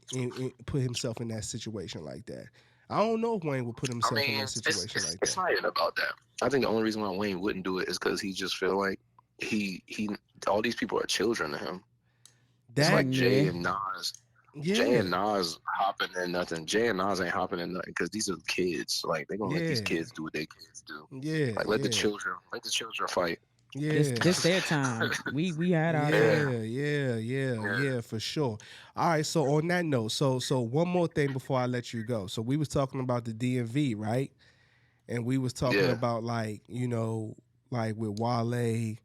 put himself in that situation like that. I don't know if Wayne would put himself in that situation like that. It's not even about that. I think the only reason why Wayne wouldn't do it is because he just feel like he all these people are children to him. It's like Jay and Nas. Yeah. Jay and Nas hopping in nothing. Jay and Nas ain't hopping in nothing because these are kids. Like they're gonna let these kids do what they kids do. Yeah. Like let the children fight. Yeah. This their time. We had our time. Yeah, for sure. All right, so on that note, so one more thing before I let you go. So we was talking about the DMV, right? And we was talking Yeah. about like with Wale,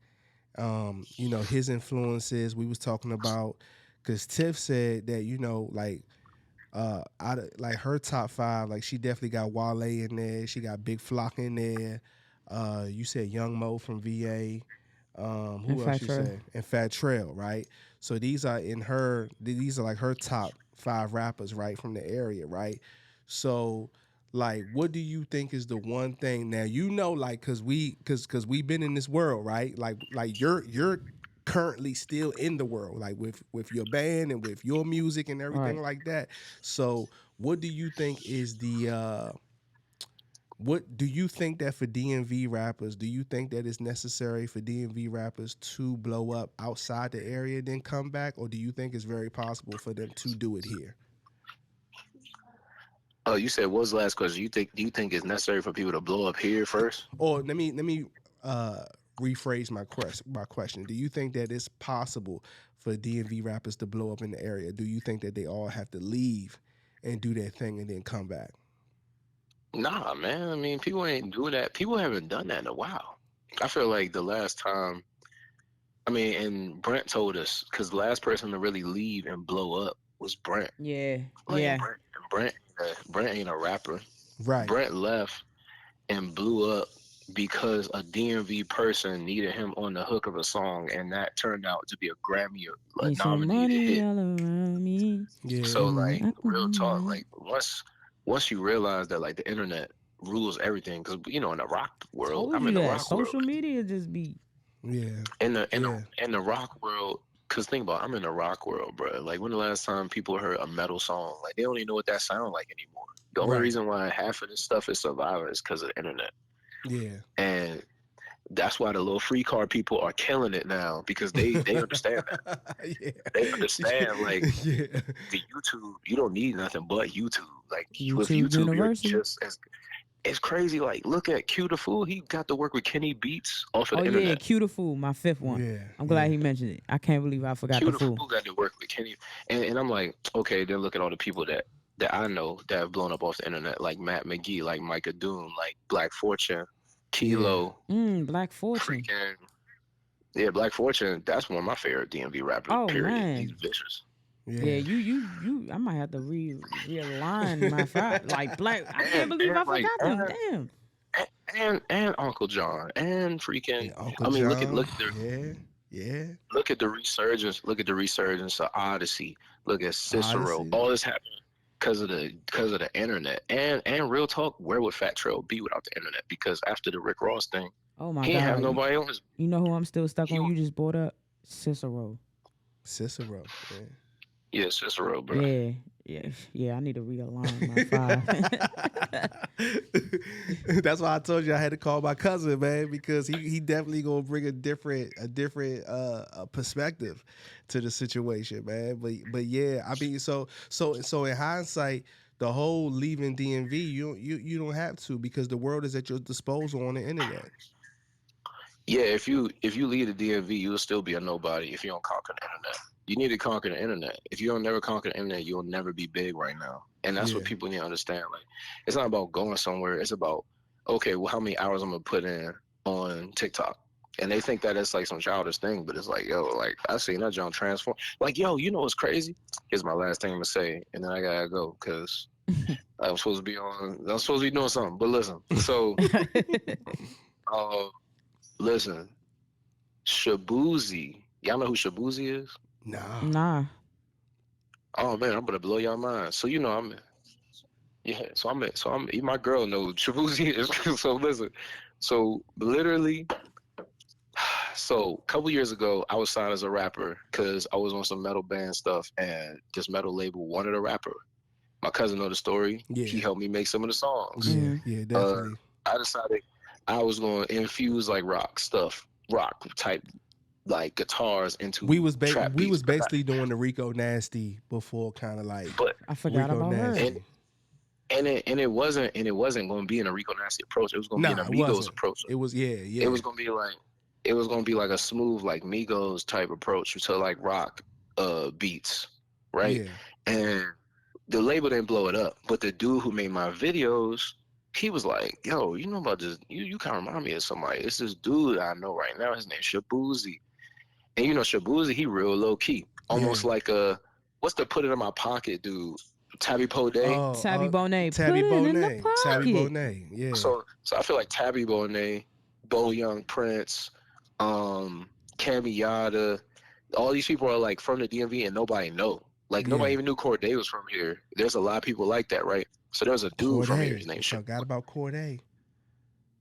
his influences. We was talking about because Tiff said that out of like her top five, like she definitely got Wale in there. She got Big Flock in there. You said Young Mo from VA. And Who else Fat you Trail. say? And Fat Trail, right? So these are these are like her top five rappers, right, from the area, right? So like what do you think is the one thing now like cause we've been in this world, right? Like you're currently still in the world, like with your band and with your music and everything Right. like that. So what do you think is the what do you think that for DMV rappers, do you think that it's necessary for DMV rappers to blow up outside the area then come back, or do you think it's very possible for them to do it here? Oh, you said what was the last question? Do you think it's necessary for people to blow up here first? Or let me uh rephrase my question. Do you think that it's possible for DMV rappers to blow up in the area? Do you think that they all have to leave and do their thing and then come back? Nah, man. I mean, people ain't doing that. People haven't done that in a while. I feel like the last time, I mean, and Brent told us because the last person to really leave and blow up was Brent. Yeah. Like, Yeah. Brent ain't a rapper. Right. Brent left and blew up because a DMV person needed him on the hook of a song, and that turned out to be a Grammy Need some nominated money hit. all around me. Yeah. So, like, Mhm. real talk, like once you realize that like the internet rules everything, because in the rock world, Told I'm you in the that rock world. social media just be Yeah. In Yeah. the rock world, because think about it, I'm in the rock world, bro. Like, when the last time people heard a metal song? Like, they don't even know what that sounds like anymore. The only Right. reason why half of this stuff is surviving is because of the internet. Yeah. And that's why the little free card people are killing it now, because they understand that. Yeah. They understand, like, Yeah. the YouTube, you don't need nothing but YouTube. Like, with YouTube YouTube, you're University. just as it's crazy. Like, look at Q the Fool. He got to work with Kenny Beats off of Oh the yeah, internet. Q the Fool, my fifth one. Yeah. I'm glad Yeah. he mentioned it. I can't believe I forgot Q the the Fool. Fool got to work with Kenny, and I'm like, okay, then look at all the people that I know that have blown up off the internet, like Matt McGee, like Micah Doom, like Black Fortune, Kilo, Black Fortune. freaking yeah, Black Fortune. That's one of my favorite DMV rappers. Oh Period. man. He's vicious. Yeah, you. I might have to realign my five. Like Black. I can't believe I like, forgot them. Damn. and Uncle John and freaking. Yeah, Uncle I mean, John. look at the Yeah. look at the resurgence. Look at the resurgence of Odyssey. Look at Cicero. Odyssey. All this happened because of the internet. And real talk, where would Fat Trail be without the internet? Because after the Rick Ross thing, Oh my he God. didn't have nobody on his. You know who I'm still stuck He on? was- You just brought up Cicero. Cicero. Yeah. Yeah, Cicero, bro. Yeah. I need to realign my five. That's why I told you I had to call my cousin, man, because he definitely gonna bring a different perspective to the situation, man. But yeah, I mean, so in hindsight, the whole leaving DMV, you don't have to, because the world is at your disposal on the internet. Yeah, if you leave the DMV, you'll still be a nobody if you don't conquer the internet. You need to conquer the internet. If you don't never conquer the internet, you'll never be big right now. And that's what Yeah. people need to understand. Like, it's not about going somewhere. It's about, okay, well, how many hours I'm gonna put in on TikTok? And they think that it's like some childish thing, but it's like, yo, like, I seen that John transform. Like, yo, you know what's crazy? Here's my last thing to say, and then I gotta go because I'm supposed to be doing something. But listen, so listen, Shabuzi. Y'all know who Shabuzi is? Nah. Oh man, I'm gonna blow y'all mind. So my girl knows Shabuzi is. So listen, so literally, so a couple years ago, I was signed as a rapper because I was on some metal band stuff, and this metal label wanted a rapper. My cousin know the story. Yeah. He helped me make some of the songs. Yeah, definitely. I decided I was going to infuse like rock type, like guitars into We was trap beats, but basically doing the Rico Nasty before, kind of like I forgot Rico about her. Nasty. and it wasn't going to be an a Rico Nasty approach. It was going to be an Nah, it Amigos wasn't. approach. It was yeah. It was going to be like it was gonna be like a smooth like Migos type approach to like rock beats, right? Yeah. And the label didn't blow it up, but the dude who made my videos, he was like, "Yo, you know about this? You kind of remind me of somebody. It's this dude I know right now. His name's Shabuzi, and you know Shabuzi, he real low key, almost Yeah. like what's the put it in my pocket dude, Tabby Poe. Tabby Bonet. Tabby Put it in the Bonet. pocket. Tabby Bonet. Yeah. So I feel like Tabby Bonet, Bo Young Prince, Cammy Yada, all these people are like from the DMV and nobody know. Like nobody even knew Corday was from here. There's a lot of people like that, right? So there's a dude from here. His name forgot about Corday.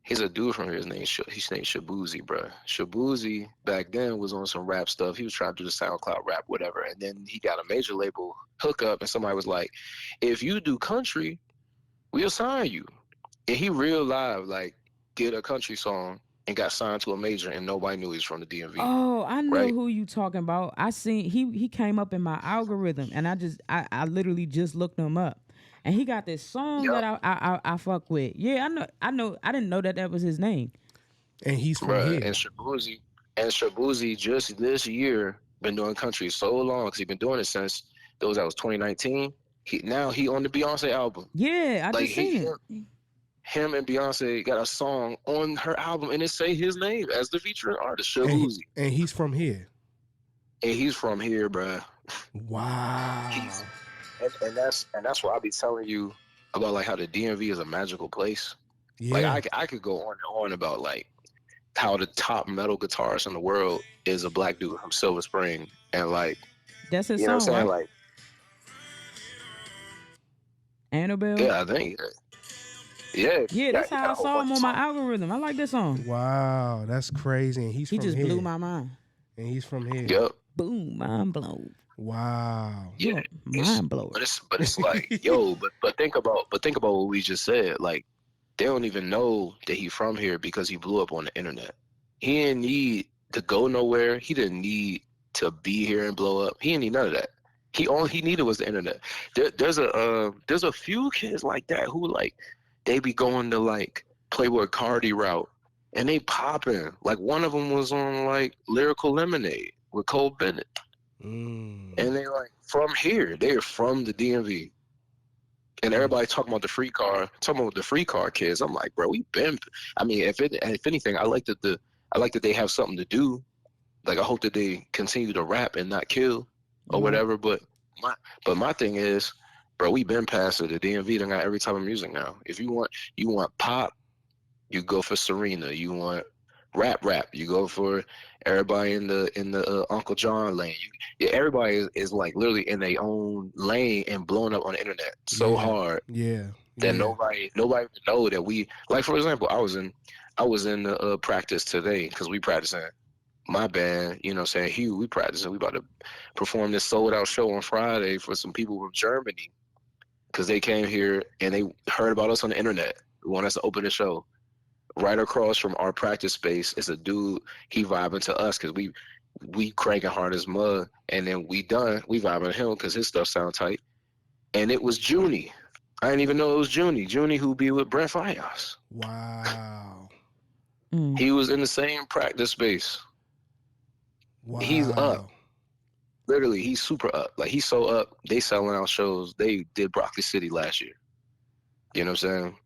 He's a dude from here. His name's Shabuzi, bro. Shabuzi back then was on some rap stuff. He was trying to do the SoundCloud rap, whatever. And then he got a major label hookup, and somebody was like, "If you do country, we'll sign you." And he real live like did a country song and got signed to a major, and nobody knew he was from the DMV. Oh, I know right? who you talking about. I seen he came up in my algorithm, and I literally just looked him up, and he got this song that I fuck with. Yeah, I know. I didn't know that was his name. And he's from here. And Shabuzi just this year been doing country so long because he's been doing it since that was 2019. He on the Beyonce album. Yeah, I just seen it. Him and Beyonce got a song on her album, and it say his name as the featuring artist, Shabuzi. And he's from here. And he's from here, bruh. Wow. And that's why I be telling you about like how the DMV is a magical place. Yeah. Like I could go on and on about like how the top metal guitarist in the world is a black dude from Silver Spring, and like that's his you know song, what I'm saying? right? Like Annabelle. Yeah, I think. Yeah, that's how I saw him on my algorithm. I like this song. Wow, that's crazy. And he just here. blew my mind. And he's from here. Yep. Boom, mind blown. Wow. Yeah, mind blown. But it's like, yo, but think about what we just said. Like, they don't even know that he from here because he blew up on the internet. He didn't need to go nowhere. He didn't need to be here and blow up. He didn't need none of that. All he needed was the internet. There's a few kids like that who like they be going to like Playboy Cardi route and they popping. Like one of them was on like Lyrical Lemonade with Cole Bennett. And they like from here. They're from the DMV. And everybody talking about the free car kids. I'm like, bro, we've been. I mean, if anything, I like that they have something to do. Like I hope that they continue to rap and not kill or whatever. But my thing is, bro, we been past it. The DMV done got every type of music now. If you want pop, you go for Serena. You want rap, you go for everybody in the Uncle John lane. Everybody is like literally in their own lane and blowing up on the internet so hard. That nobody know that we like. For example, I was in the practice today because we practicing. My band, you know what I'm saying, Hugh, we practicing. We about to perform this sold out show on Friday for some people from Germany because they came here and they heard about us on the internet. They want us to open the show. Right across from our practice space is a dude, he vibing to us because we cranking hard as mud, and then we vibing to him because his stuff sound tight. And it was Junie. I didn't even know it was Junie. Junie who be with Brent Faiyaz. Wow. He was in the same practice space. Wow. He's up. Literally, he's super up. Like, he's so up, they selling out shows. They did Broccoli City last year. You know what I'm saying?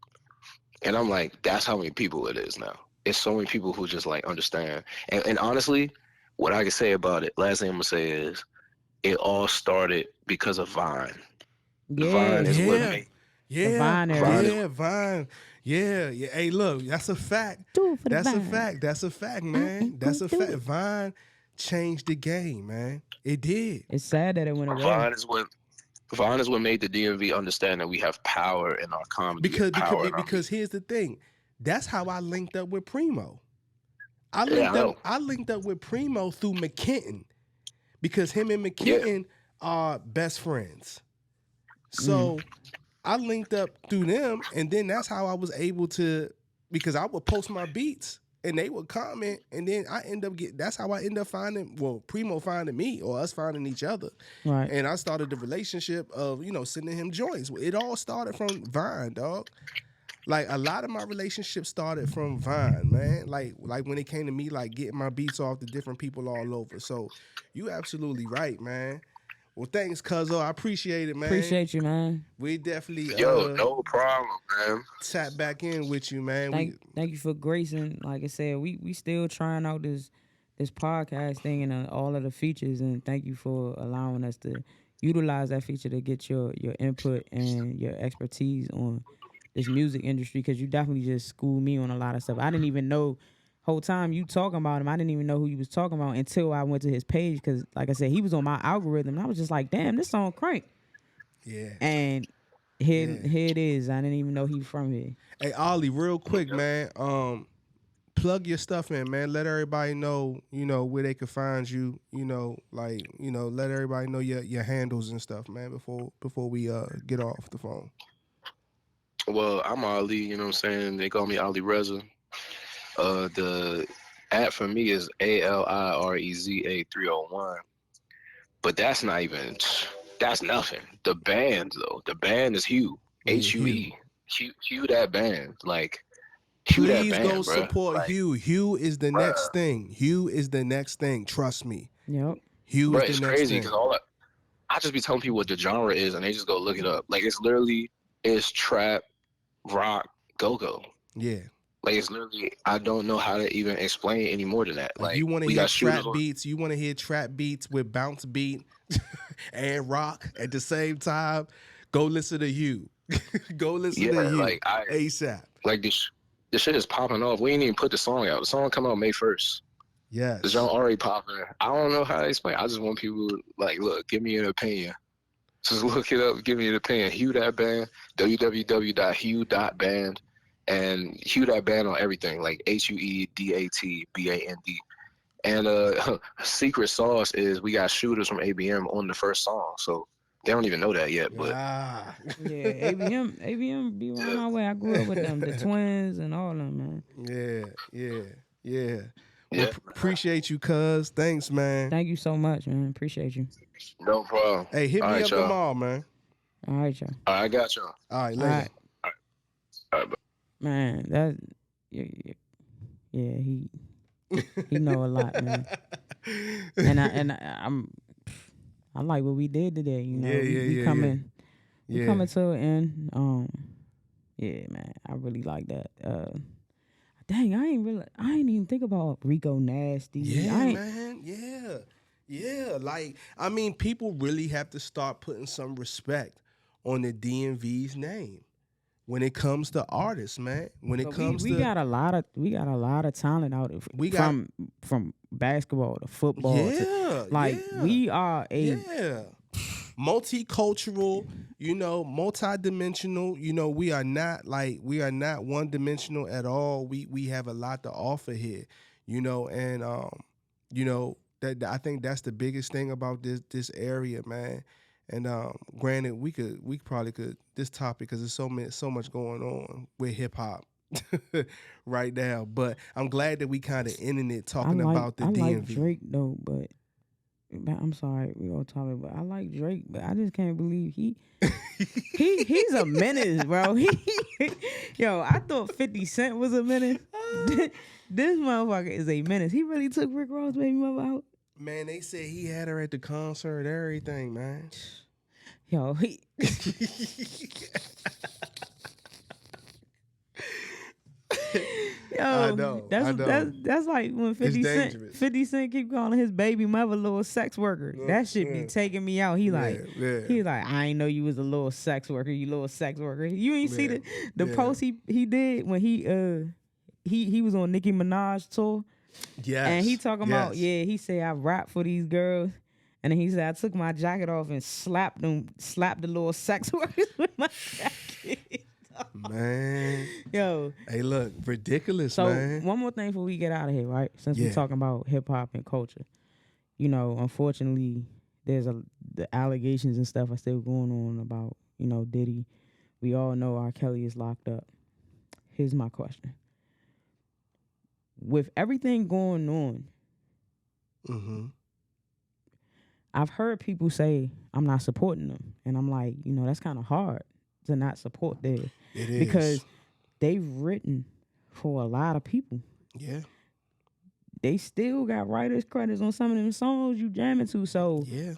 And I'm like, that's how many people it is now. It's so many people who just, like, understand. And honestly, what I can say about it, last thing I'm going to say is, it all started because of Vine. Yeah. Vine is what made... Vine. Yeah. Hey, look, that's a fact. That's a fact, man. That's a fact. Vine changed the game, man. It did. It's sad that it went away. Vine is what made the DMV understand that we have power in our comedy. Because here's the thing. That's how I linked up with Primo. I linked up with Primo through McKinton because him and McKinton are best friends. So I linked up through them, and then that's how I was able to, because I would post my beats and they would comment, and then that's how I end up finding, Primo finding me or us finding each other. Right. And I started the relationship of, sending him joints. It all started from Vine, dog. Like a lot of my relationships started from Vine, man. Like when it came to me, like getting my beats off to different people all over. So you absolutely right, man. Well, thanks, Cuzzo. I appreciate it, man. Appreciate you, man. We definitely Yo, no problem, man. tap back in with you, man. Thank you for gracing. Like I said, we still trying out this podcast thing and all of the features, and thank you for allowing us to utilize that feature to get your input and your expertise on this music industry, because you definitely just schooled me on a lot of stuff. I didn't even know whole time you talking about him. I didn't even know who you was talking about until I went to his page, because like I said, he was on my algorithm and I was just like, damn, this song crank. Yeah. And here it is. I didn't even know he from here. Hey Ollie, real quick, man. Plug your stuff in, man. Let everybody know, where they can find you. Let everybody know your handles and stuff, man. Before we get off the phone. Well, I'm Ali. You know what I'm saying? They call me Ali Reza. The app for me is ALIREZA301. But that's not even. That's nothing. The band though. The band is Hue. HUE. Hue that band. Like. Please go support like, Hue. Hue is the next thing. Hue is the next thing. Trust me. Yep. Hue is the it's next crazy thing. because I just be telling people what the genre is, and they just go look it up. Like it's trap, rock, go-go. Yeah. Like it's literally, I don't know how to even explain any more than that. Like you want to hear trap beats. You want to hear trap beats with bounce beat and rock at the same time. Go listen to Hue. Go listen to Hue. Like ASAP. Like this shit is popping off. We ain't even put the song out. The song come out May 1st. Yes. The song already popping. I don't know how to explain. I just want people to, like, look, give me an opinion. Just look it up, give me an opinion. Hue that band, www.hue.band, and Hue that band on everything, like HUEDATBAND. And secret sauce is we got shooters from ABM on the first song, so they don't even know that yet. But yeah, ABM be on my way. I grew up with them, the twins and all of them, man. Yeah. Well, appreciate you, cuz. Thanks, man. Thank you so much, man. Appreciate you. No problem. Hey, hit me up tomorrow, man. All right, y'all. All right, I got y'all. All right, later. All right, bye. Man, that he know a lot, man. And I like what we did today. We coming to an end. Yeah, man, I really like that. Dang, I ain't even think about Rico Nasty. Man. Yeah. Like, I mean, people really have to start putting some respect on the DMV's name when it comes to artists, man. When it comes we got a lot of talent out there. From basketball to football. We are a multicultural, multidimensional. We are not one dimensional at all. We have a lot to offer here, and that I think that's the biggest thing about this area, man. And granted, we probably could this topic because there's so much going on with hip hop right now. But I'm glad that we kind of ending it talking about the DMV. I like Drake though, but I'm sorry we gonna talk about. I like Drake, but I just can't believe he's a menace, bro. I thought 50 Cent was a menace. This motherfucker is a menace. He really took Rick Ross' baby mother out. Man, they said he had her at the concert, everything, man. Yo, I know. That's like when 50 Cent keep calling his baby mother a little sex worker. That shit be taking me out. He like, I ain't know you was a little sex worker, you little sex worker. You ain't see the post he did when he was on Nicki Minaj tour. Yes. And he talking about, he said, I rap for these girls. And then he said, I took my jacket off and slapped the little sex workers with my jacket. Man. Yo. Hey, look, ridiculous, man. So, one more thing before we get out of here, right? Since we're talking about hip-hop and culture. Unfortunately, there's the allegations and stuff are still going on about, Diddy. We all know R. Kelly is locked up. Here's my question. With everything going on, I've heard people say, I'm not supporting them. And I'm like, that's kind of hard to not support there. It is. Because they've written for a lot of people. Yeah. They still got writers credits on some of them songs you jamming to. So Yeah.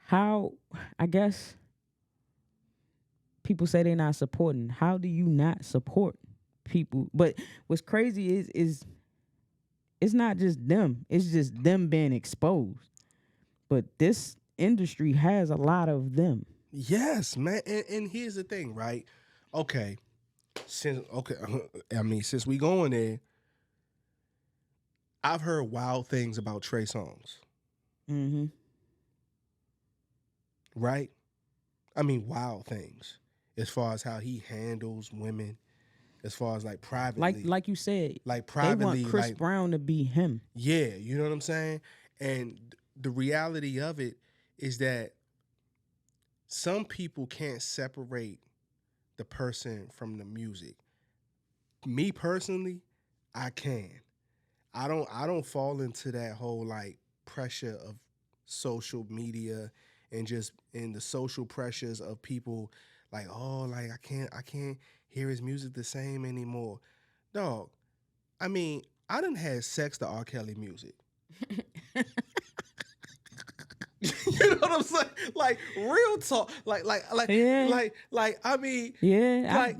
how, I guess, people say they're not supporting. How do you not support people? But what's crazy is it's not just them. It's just them being exposed. But this industry has a lot of them. Yes, man. And here's the thing, right? Okay. Since we going there, I've heard wild things about Trey Songz, Mm-hmm. right? I mean, wild things as far as how he handles women, as far as like privately, Like you said, like they privately, want Chris like Brown to be him. yeah, you know what I'm saying? And the reality of it is that some people can't separate the person from the music. Me personally, I can. I don't fall into that whole like pressure of social media and just in the social pressures of people like, oh, like I can't hear his music the same anymore. Dog, I mean, I done had sex to R. Kelly music. You know what I'm saying? Like real talk. Yeah. I mean, Yeah, like,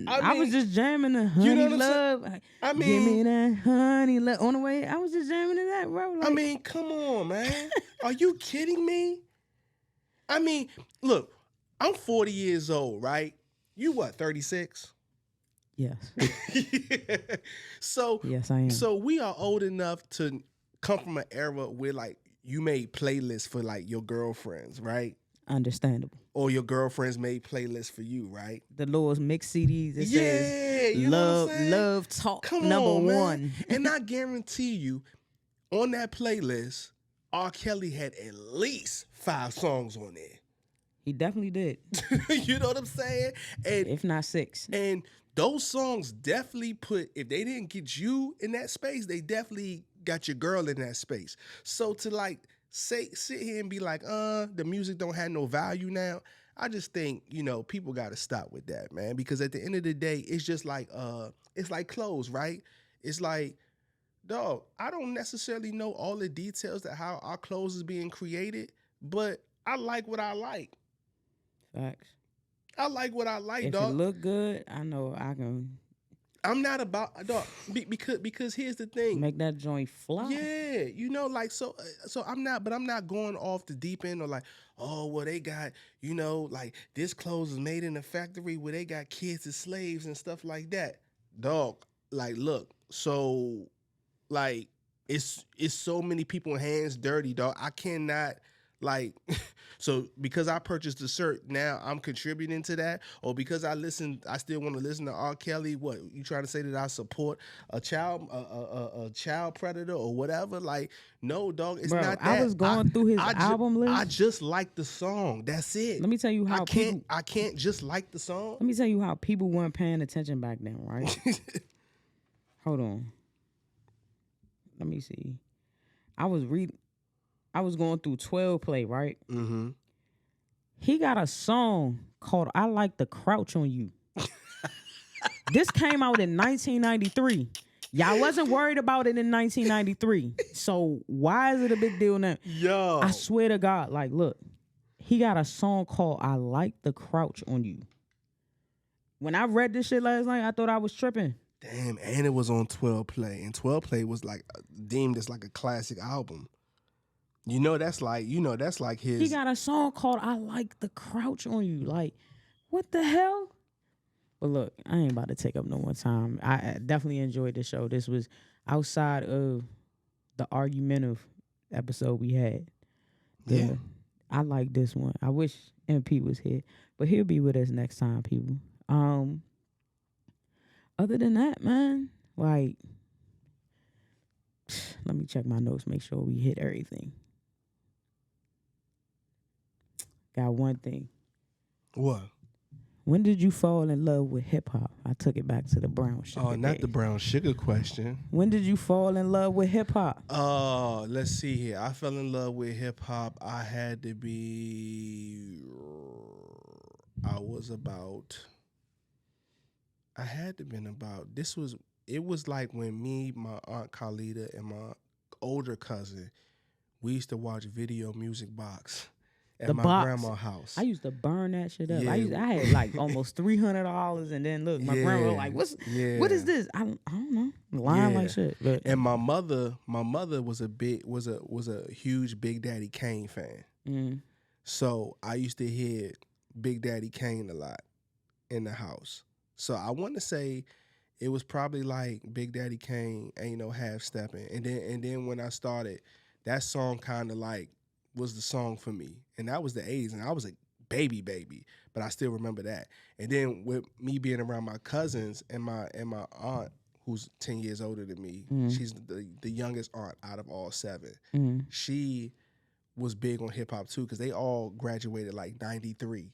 I was mean, just jamming the honey you know what I'm love. I Give me mean, that honey love on the way. I was just jamming to that, bro. Like, I mean, come on, man. Are you kidding me? I mean, look, I'm 40 years old, right? You what, 36? yes, Yeah. So yes, I am. so we are old enough to come from an era where like you made playlists for like your girlfriends, right? Understandable. Or your girlfriends made playlists for you, right? The Lord's mixed CDs. It Yeah, says you know what I'm love, saying? love talk Come number on, man. one. And I guarantee you, on that playlist, R. Kelly had at least 5 songs on there. He definitely did, You know what I'm saying? And if not 6. and those songs definitely put, if they didn't get you in that space, they definitely got your girl in that space. So to like sit here and be like, the music don't have no value now. I just think, you know, people gotta stop with that, man. Because at the end of the day, it's just like it's like clothes, right? It's like, dog, I don't necessarily know all the details that how our clothes is being created, but I like what I like. Facts. I like what I like, If dog. it look good, I know I can I'm not about dog because here's the thing. make that joint fly. Yeah, you know, like so I'm not going off the deep end or like, oh well they got, you know, like this clothes is made in a factory where they got kids as slaves and stuff like that. Dog, like look, so like it's so many people's hands dirty, dog. I cannot like so because I purchased the shirt, now I'm contributing to that, or because I still want to listen to R. Kelly. What you trying to say that I support a child predator or whatever? Like, no, dog, it's Bro, not that. I was going through his album list. I just like the song. That's it. Let me tell you how I can't just like the song. Let me tell you how people weren't paying attention back then, right? Hold on. Let me see. I was going through 12 play, right? Mm-hmm. He got a song called I Like the Crouch on You. This came out in 1993. Y'all wasn't worried about it in 1993. So why is it a big deal now? Yo. I swear to God, like, look, he got a song called I Like the Crouch on You. When I read this shit last night, I thought I was tripping. Damn, and it was on 12 Play. And 12 Play was like deemed as like a classic album. You know that's like his. He got a song called I Like the Crouch on You. Like, what the hell? But look, I ain't about to take up no more time. I definitely enjoyed the show. This was outside of the argumentative episode we had. Yeah. I like this one. I wish MP was here. But he'll be with us next time, people. Other than that, man, like, let me check my notes, make sure we hit everything. Got one thing. What? When did you fall in love with hip hop? I took it back to the brown sugar. Oh, not days. the brown sugar question. When did you fall in love with hip hop? Oh, let's see here. I fell in love with hip hop. I was about I had to been about. It was like when me, my aunt Khalida, and my older cousin, we used to watch Video Music Box at The my box. grandma's house. I used to burn that shit up. Yeah. I had like almost $300, and then look, my grandma was like, "What is this?" I don't know, lying like shit. But And my mother was a huge Big Daddy Kane fan. mm, So I used to hear Big Daddy Kane a lot in the house. So I want to say it was probably like Big Daddy Kane, Ain't No Half Stepping. And then when I started, that song kind of like was the song for me. And that was the 80s. And I was a baby, but I still remember that. And then with me being around my cousins and my aunt, who's 10 years older than me, she's the youngest aunt out of all 7. She was big on hip hop too, because they all graduated like 93.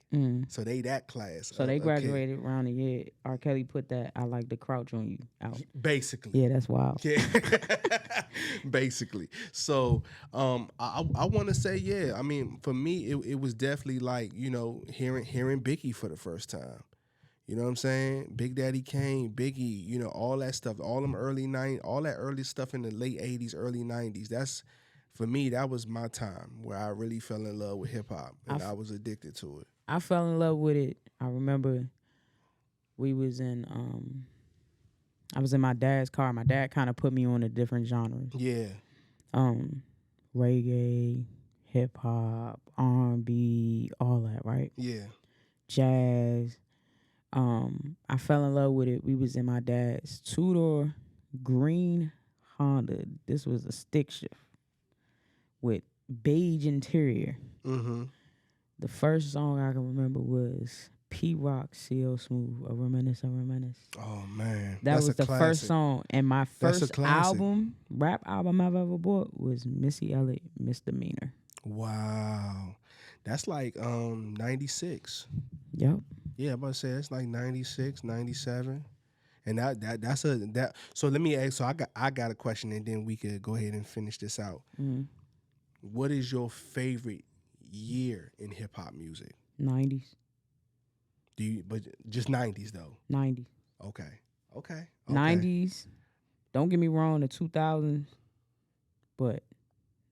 So they that class. so they graduated around the year R. Kelly put that "I Like the Crouch on You" out. Basically. Yeah, that's wild. Yeah. Basically. So I want to say, yeah, I mean, for me, it was definitely like, you know, hearing Biggie for the first time. You know what I'm saying? Big Daddy Kane, Biggie, you know, all that stuff, all them all that early stuff in the late 80s, early 90s. That's, for me, that was my time where I really fell in love with hip hop, and I was addicted to it. I fell in love with it. I remember we was in I was in my dad's car. My dad kind of put me on the different genres. Yeah. Reggae, hip hop, R&B, all that, right? Yeah. Jazz. I fell in love with it. We was in my dad's two-door green Honda. This was a stick shift with beige interior. Mm-hmm. The first song I can remember was P Rock, CL Smooth, A Reminisce. Oh man, That that's was the first song. And my That's a first classic. rap album I've ever bought was Missy Elliott, Misdemeanor. Wow, that's like 96. Yep. Yeah, I'm about to say it's like 96, 97. And that. So let me ask. So I got a question, and then we could go ahead and finish this out. Mm. What is your favorite year in hip hop music? 90s. But just 90s though? 90s. Okay. 90s. Don't get me wrong, the 2000s, but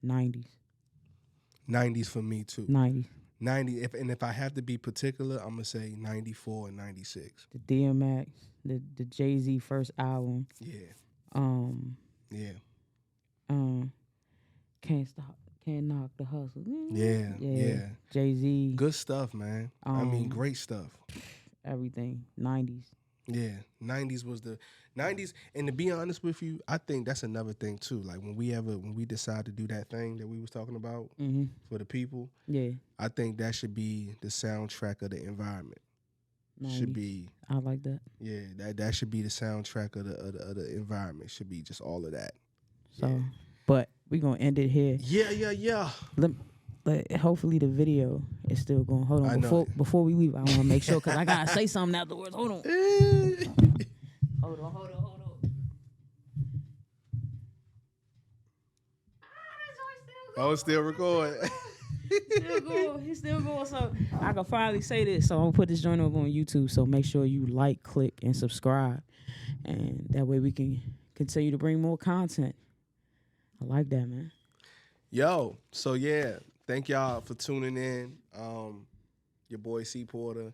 90s. 90s for me too. 90s. 90. If I have to be particular, I'm gonna say 94 and 96. The DMX, the Jay-Z first album. Yeah. Yeah. Can't Knock the Hustle. Yeah. Jay-Z. Good stuff, man. I mean, great stuff. Everything. 90s. Yeah. 90s was the 90s. And to be honest with you, I think that's another thing too. Like when we decide to do that thing that we was talking about for the people, Yeah. I think that should be the soundtrack of the environment. 90s. Should be. I like that. Yeah, that should be the soundtrack of the environment. Should be just all of that. So, Yeah. but we're going to end it here. Yeah. But hopefully the video is still going. Hold I on. know. Before we leave, I want to make sure, because I got to say something afterwards. Hold on. Hold on. Oh, it's still recording. He's still going. So I can finally say this. So I'm going to put this joint over on YouTube. So make sure you like, click, and subscribe. And that way we can continue to bring more content. I like that, man. Yo, so yeah, thank y'all for tuning in. Your boy C Porter.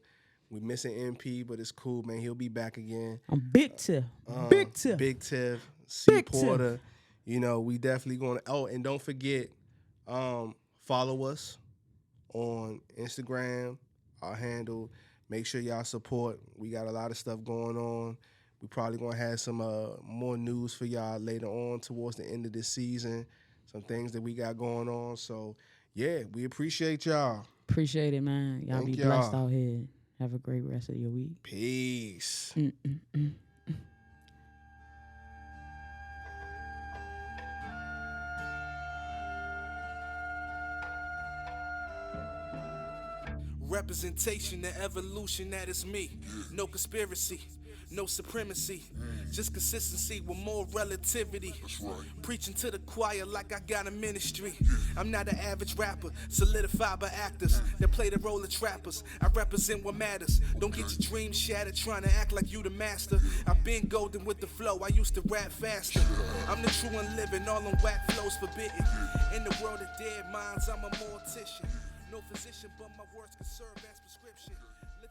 We missing MP, but it's cool, man. He'll be back again. I'm Big Tiff. Big Tiff. Big Tiff. C Big Porter. Tiff. You know, we definitely gonna. Oh, and don't forget, follow us on Instagram, our handle. Make sure y'all support. We got a lot of stuff going on. We probably gonna have some more news for y'all later on towards the end of this season. Some things that we got going on. So yeah, we appreciate y'all. Appreciate it, man. Y'all Thank be blessed y'all. out here. Have a great rest of your week. Peace. Representation, the evolution, that is me. No conspiracy. No supremacy, just consistency with more relativity. Preaching to the choir like I got a ministry. I'm not an average rapper, solidified by actors that play the role of trappers. I represent what matters. Don't get your dreams shattered trying to act like you the master. I've been golden with the flow, I used to rap faster. I'm the true one living, all on whack flows forbidden. In the world of dead minds, I'm a mortician. No physician, but my words can serve as prescription.